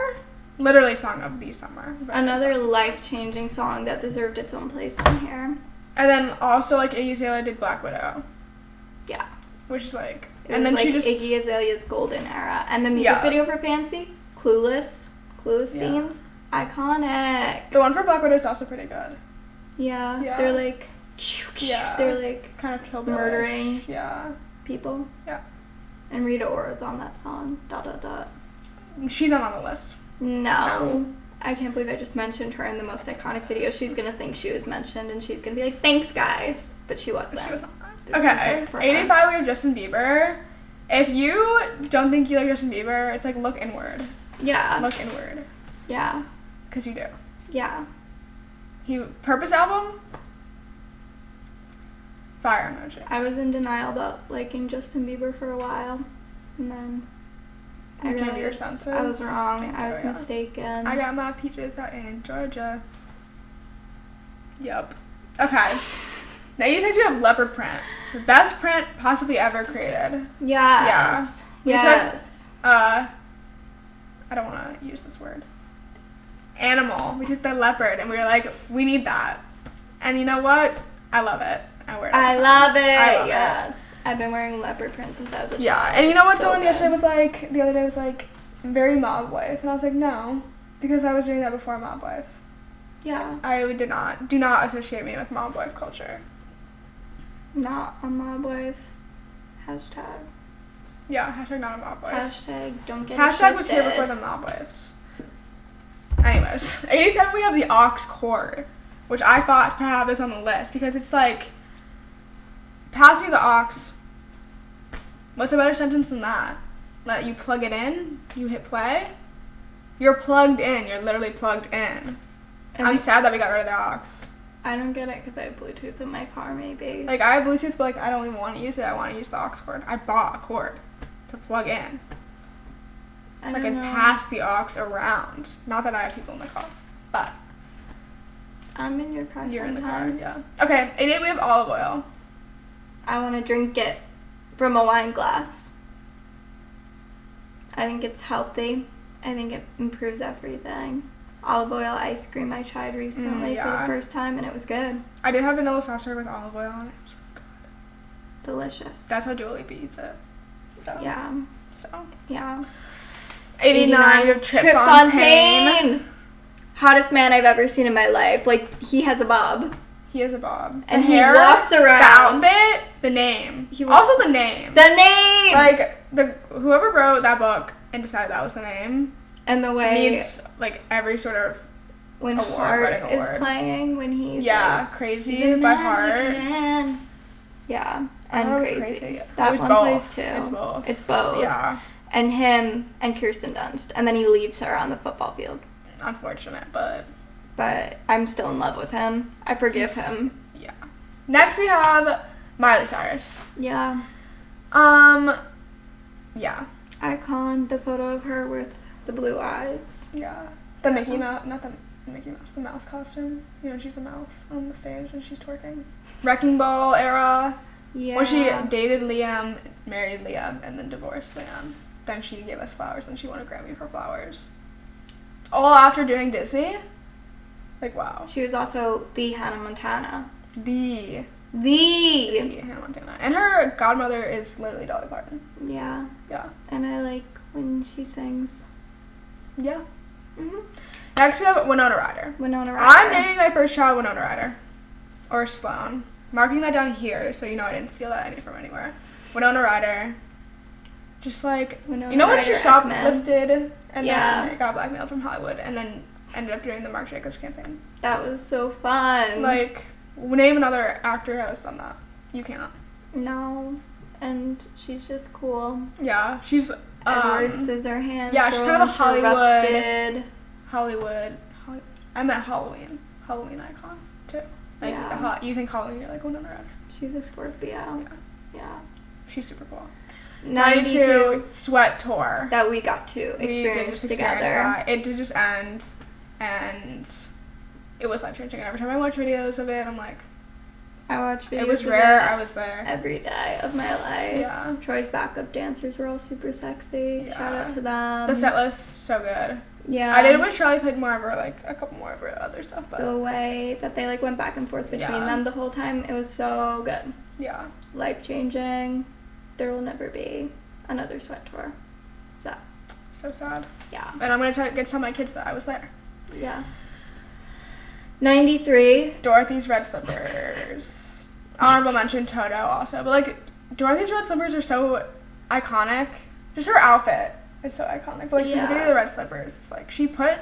Literally song of the summer. Another life-changing song that deserved its own place on here. And then also like Iggy Azalea did Black Widow. Yeah. Which is like, It and was then like she just Iggy Azalea's golden era. And the music Yeah. video for Fancy, Clueless Yeah. themed, iconic. the one for Black Widow is also pretty good. Yeah, Yeah. they're like, Yeah. they're like Kind of Kill Bill-ish. murdering Yeah. people. Yeah. And Rita Ora's on that song. ... She's not on the list. No. I can't believe I just mentioned her in the most iconic video. She's gonna think she was mentioned and she's gonna be like, "Thanks, guys." But she wasn't. She was not. It's Okay, deserved for her. 85 we have Justin Bieber. If you don't think you like Justin Bieber, it's like look inward. Yeah. Look inward. Yeah. Because you do. Yeah. Purpose album? Fire emoji. I was in denial about liking Justin Bieber for a while. And then I You came to your realized senses? I was wrong. Thank I you, was yeah. mistaken. I got my peaches out in Georgia. Yup. Okay. Now you said you have leopard print. The best print possibly ever created. Yes. We Yes. I don't want to use this word. Animal. We took the leopard and we were like, we need that. And you know what? I love it. I wear it all I the time. love it. I love Yes. I've been wearing leopard print since I was a child. Yeah, and you know what? It's so Someone good. yesterday was like, the other day was like, very mob wife. And I was like, no. Because I was doing that before mob wife. Yeah. I do not associate me with mob wife culture. Not a mob wife. Hashtag. Yeah, hashtag not a mob wife. Hashtag don't get it Hashtag was twisted. here before the mob wives. Anyways, 87 we have the aux cord, which I thought to have this on the list because it's like, pass me the aux. What's a better sentence than that? That you plug it in, you hit play. You're plugged in. You're literally plugged in. And I'm sad that we got rid of the aux. I don't get it because I have Bluetooth in my car, maybe. Like, I have Bluetooth, but like I don't even want to use it. I want to use the aux cord. I bought a cord to plug in. I So I don't can know. pass the aux around. Not that I have people in the car, but I'm in your car you're in the car. sometimes. Yeah. Okay. 88 we have olive oil. I want to drink it from a wine glass. I think it's healthy. I think it improves everything. Olive oil ice cream I tried recently for yeah. the first time and it was good. I did have vanilla saucer with olive oil on it. It was good. Delicious. That's how Dua Lipa eats it. So, Yeah. So. Yeah. 89 we have Trip Fontaine. Hottest man I've ever seen in my life. Like, he has a bob. He is a bob. And The he hair, walks around. The outfit, the name. He was- Also the name. The name! Like, whoever wrote that book and decided that was the name and the way needs, like, every sort of, when award, Heart writing is award. playing, when he's yeah, like, Crazy he's a by magic Heart. man. Yeah, I and thought it was crazy. Crazy. That It was one both. plays too. It's both. It's both. Yeah, And him and Kirsten Dunst, and then he leaves her on the football field. unfortunate, but But I'm still in love with him. I forgive him. yeah. Next we have Miley Cyrus. Yeah. Yeah. Icon, the photo of her with the blue eyes. Yeah. The Mickey Mouse, not the Mickey Mouse, the mouse costume. You know, she's a mouse on the stage and she's twerking. Wrecking Ball era. Yeah. Where she dated Liam, married Liam, and then divorced Liam. Then she gave us flowers and she won a Grammy for flowers. All after doing Disney? Like, wow. She was also the Hannah Montana. The The. Hannah Montana. And her godmother is literally Dolly Parton. Yeah. Yeah. And I like when she sings. Yeah. Mhm. Next we have Winona Ryder. Winona Ryder. I'm naming my first child Winona Ryder. Or Sloane. Marking that down here so you know I didn't steal that from anywhere. Winona Ryder. Just like, Winona you know when she Ryder shoplifted and Yeah. then got blackmailed from Hollywood and then ended up doing the Marc Jacobs campaign? That was so fun. Like, name another actor who has done that. You can't. No. And she's just cool. Yeah, she's Edward Scissorhands. yeah, she's kind of a Hollywood. Hollywood. I meant Halloween icon too. Like, Yeah. you think Halloween, you're like Winona Ryder. She's a Scorpio. Yeah. She's super cool. 92 Sweat Tour. that we got to We did experience just together. that. It did just end, and it was life changing. And every time I watch videos of it, I'm like, I watched videos it was of rare. it I was there. every day of my life. Yeah. Troy's backup dancers were all super sexy. Yeah. Shout out to them. The set list so good. Yeah. I did wish Charlie played more of her, like a couple more of her other stuff, but The way that they like went back and forth between Yeah. them the whole time, it was so good. yeah. Life changing. There will never be another Sweat Tour. So sad. Yeah. And I'm gonna get to tell my kids that I was there. Yeah. 93. Dorothy's Red Slippers. Honorable mention Toto also, but like Dorothy's Red Slippers are so iconic. Just her outfit is so iconic. But like specifically Yeah. the red slippers, it's like she put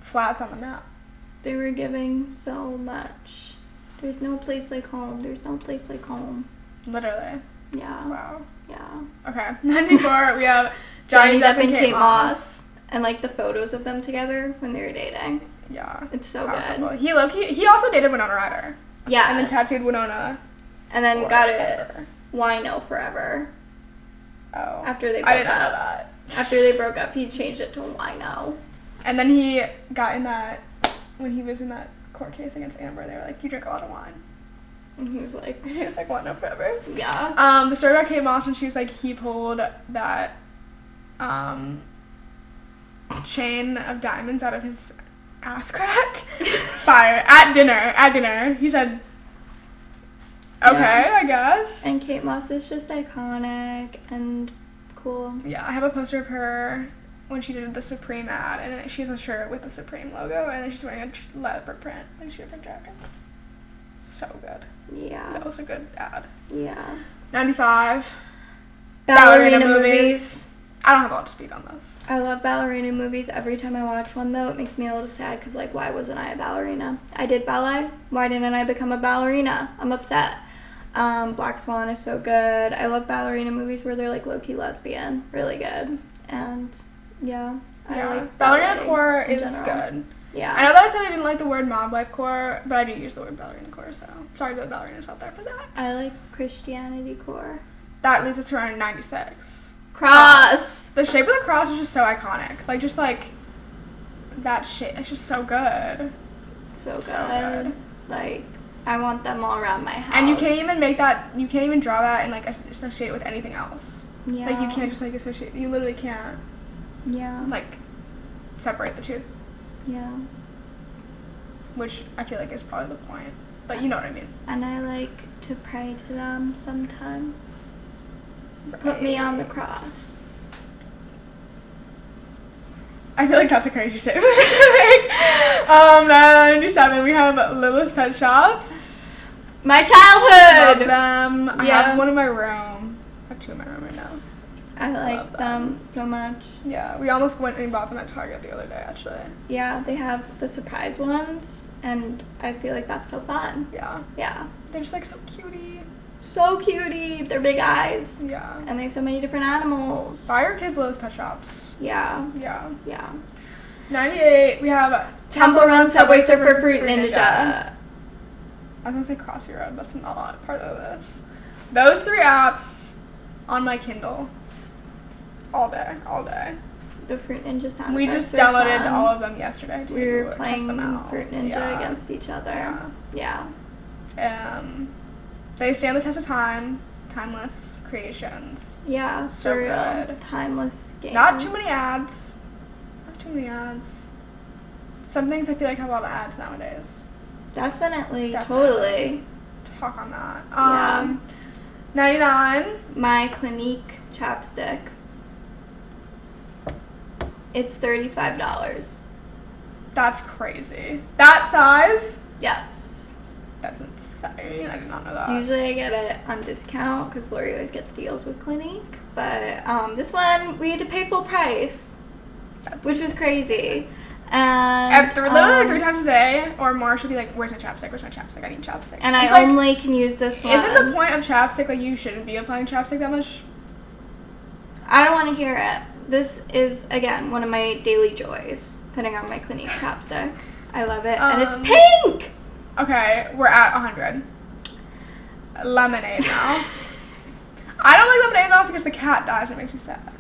flats on the map. They were giving so much. There's no place like home. There's no place like home. Literally. Yeah. Wow. Yeah. Okay. 94. We have Johnny Depp and Kate Moss. And like the photos of them together when they were dating. Yeah. It's so Powerful. good. He also dated Winona Ryder. Yeah. And then tattooed Winona. And then got it forever. Wino Forever. Oh. After they I broke didn't know up. that. After they broke up, he changed it to Wino. And then he got in that, when he was in that court case against Amber, they were like, you drink a lot of wine. And he was like, And he was like, Wino forever. yeah. The story about Kate Moss when she was like, he pulled that chain of diamonds out of his ass crack. Fire. At dinner. He said, okay, Yeah. I guess. And Kate Moss is just iconic and cool. Yeah, I have a poster of her when she did the Supreme ad, and she has a shirt with the Supreme logo, and then she's wearing a leopard print, like she had from jacket. So good. Yeah. That was a good ad. Yeah. 95. Ballerina movies. I don't have a lot to speak on this. I love ballerina movies. Every time I watch one, though, it makes me a little sad because, like, why wasn't I a ballerina? I did ballet. Why didn't I become a ballerina? I'm upset. Black Swan is so good. I love ballerina movies where they're, like, low-key lesbian. Really good. And, yeah. I like ballerina ballet core in is general. good. Yeah. I know that I said I didn't like the word mob life core, but I do use the word ballerina core, so sorry to the ballerinas out there for that. I like Christianity core. That leads us to around 96. Cross! The shape of the cross is just so iconic. Like, just like that shape. It's just so good. So good. So good. Like, I want them all around my house. And you can't even make that, you can't even draw that and like associate it with anything else. Yeah. Like, you can't just like associate, you literally can't Yeah. like separate the two, Yeah. which I feel like is probably the point. But you know what I mean. And I like to pray to them sometimes. Put me on the cross. I feel like that's a crazy statement to make. 97, we have Lilith's Pet Shops. My Love childhood! them. I Yeah. have one in my room. I have two in my room right now. I like Love them so much. Yeah, we almost went and bought them at Target the other day, actually. Yeah, they have the surprise ones, and I feel like that's so fun. Yeah. Yeah. They're just like so cutie. So cutie. They're big eyes. Yeah. And they have so many different animals. Buy your kids Lilith's Pet Shops. Yeah. Yeah. Yeah. 98, we have Temple Run, Subway Surfer, Fruit Ninja. I was gonna say Crossy Road, that's not part of this. Those three apps on my Kindle. All day. The Fruit Ninja sound We effects just are downloaded fun. all of them yesterday to We were test playing them out. Fruit Ninja Yeah. against each other. Yeah. Yeah. They stand the test of time. Timeless creations. Yeah, So for real. good. Timeless games. Not too many ads. Some things I feel like have a lot of ads nowadays. Definitely. Definitely. Totally. Talk on that. Yeah. 99. My Clinique chapstick It's $35. That's crazy. That size? Yes. That's insane. I did not know that. Usually I get it on discount because Lori always gets deals with Clinique. But this one, we had to pay full price, which was crazy. And literally 3 times a day or more, she'll be like, where's my chapstick? Where's my chapstick? I need chapstick. And it's I only can use this one. Isn't the point of chapstick, like, you shouldn't be applying chapstick that much? I don't want to hear it. This is, again, one of my daily joys, putting on my Clinique chapstick. I love it. And it's pink! Okay, we're at 100. Lemonade now. I don't like lemonade now because the cat dies and it makes me sad.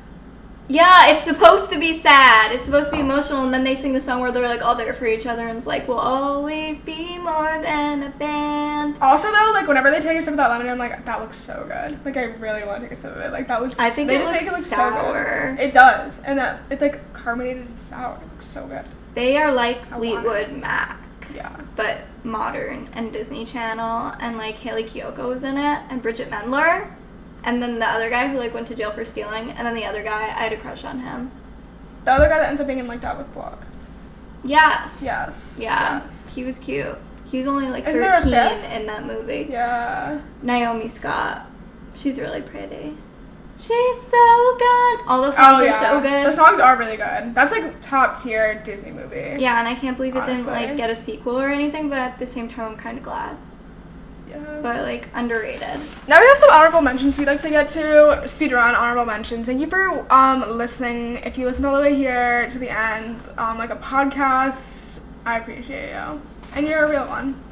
Yeah, it's supposed to be sad. It's supposed to be emotional, and then they sing the song where they're like all there for each other, and it's like, we'll always be more than a band. Also, though, like, whenever they take a sip of that lemonade, I'm like, that looks so good. Like, I really want to take a sip of it. Like, that looks. I think they it just looks make it look sour. So good. It does, and that it's like carbonated and sour. It looks so good. They are like Fleetwood Mac. Yeah. But modern and Disney Channel, and like Haley Kiyoko was in it, and Bridget Mendler. And then the other guy who, like, went to jail for stealing. And then the other guy, I had a crush on him. The other guy that ends up being in, like, that with Block. Yes. Yes. Yeah. Yes. He was cute. He was only, like, Isn't there a 13 fifth? in that movie. Yeah. Naomi Scott. She's really pretty. She's so good. All those songs are so good. The songs are really good. That's, like, top tier Disney movie. Yeah, and I can't believe it didn't, Honestly. like, get a sequel or anything. But at the same time, I'm kind of glad. Yeah. But, like, underrated. Now we have some honorable mentions we'd like to get to. Speedrun honorable mentions. Thank you for listening. If you listened all the way here to the end, like a podcast, I appreciate you. And you're a real one.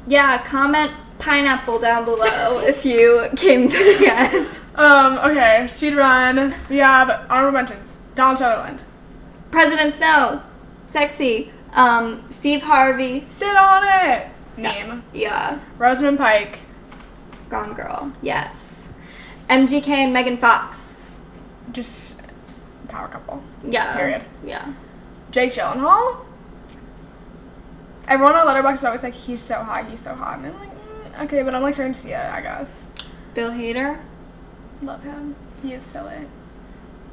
Yeah, comment pineapple down below if you came to the end. Okay, speedrun. We have honorable mentions. Donald Sutherland. President Snow. Sexy. Steve Harvey. Sit on it. Meme. Yeah. Rosamund Pike. Gone Girl. Yes. MGK and Megan Fox. Just power couple. Yeah. Period. Yeah. Jake Gyllenhaal. Everyone on Letterboxd is always like, he's so hot, he's so hot. And I'm like, okay, but I'm like starting to see it, I guess. Bill Hader. Love him. He is silly.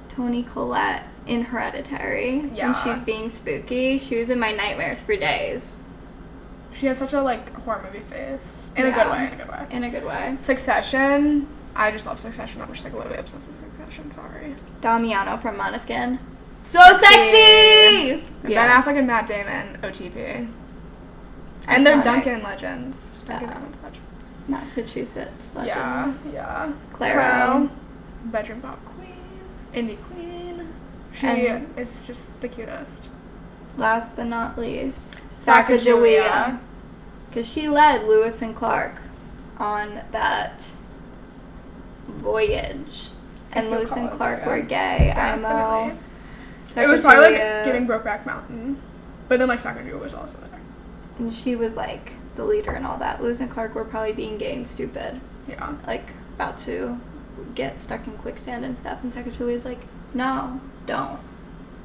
Toni Collette in Hereditary. Yeah. When she's being spooky. She was in my nightmares for days. She has such a, like, horror movie face. In a good way. In a good way. Succession. I just love Succession. I'm just, like, literally obsessed with Succession. Sorry. Damiano from Måneskin. So sexy! And Ben Affleck and Matt Damon, OTP. And they're Duncan Legends. Duncan Legends. Massachusetts Legends. Yeah. Claro. Bedroom Pop Queen. Indie Queen. She is just the cutest. Last but not least, Sacagawea. Because she led Lewis and Clark on that voyage. And Lewis and Clark were gay. IMO. It was probably like giving Brokeback Mountain. But then like Sacagawea was also there. And she was like the leader and all that. Lewis and Clark were probably being gay and stupid. Yeah. Like about to get stuck in quicksand and stuff. And Sacagawea was like, no, don't.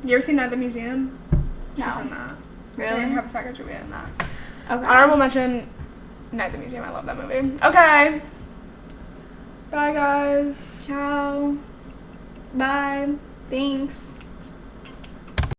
You ever seen Night at the Museum? No. She's in that. Really? They have Sacagawea in that. Okay. Honorable mention, Night at the Museum. I love that movie. Okay. Bye, guys. Ciao. Bye. Thanks.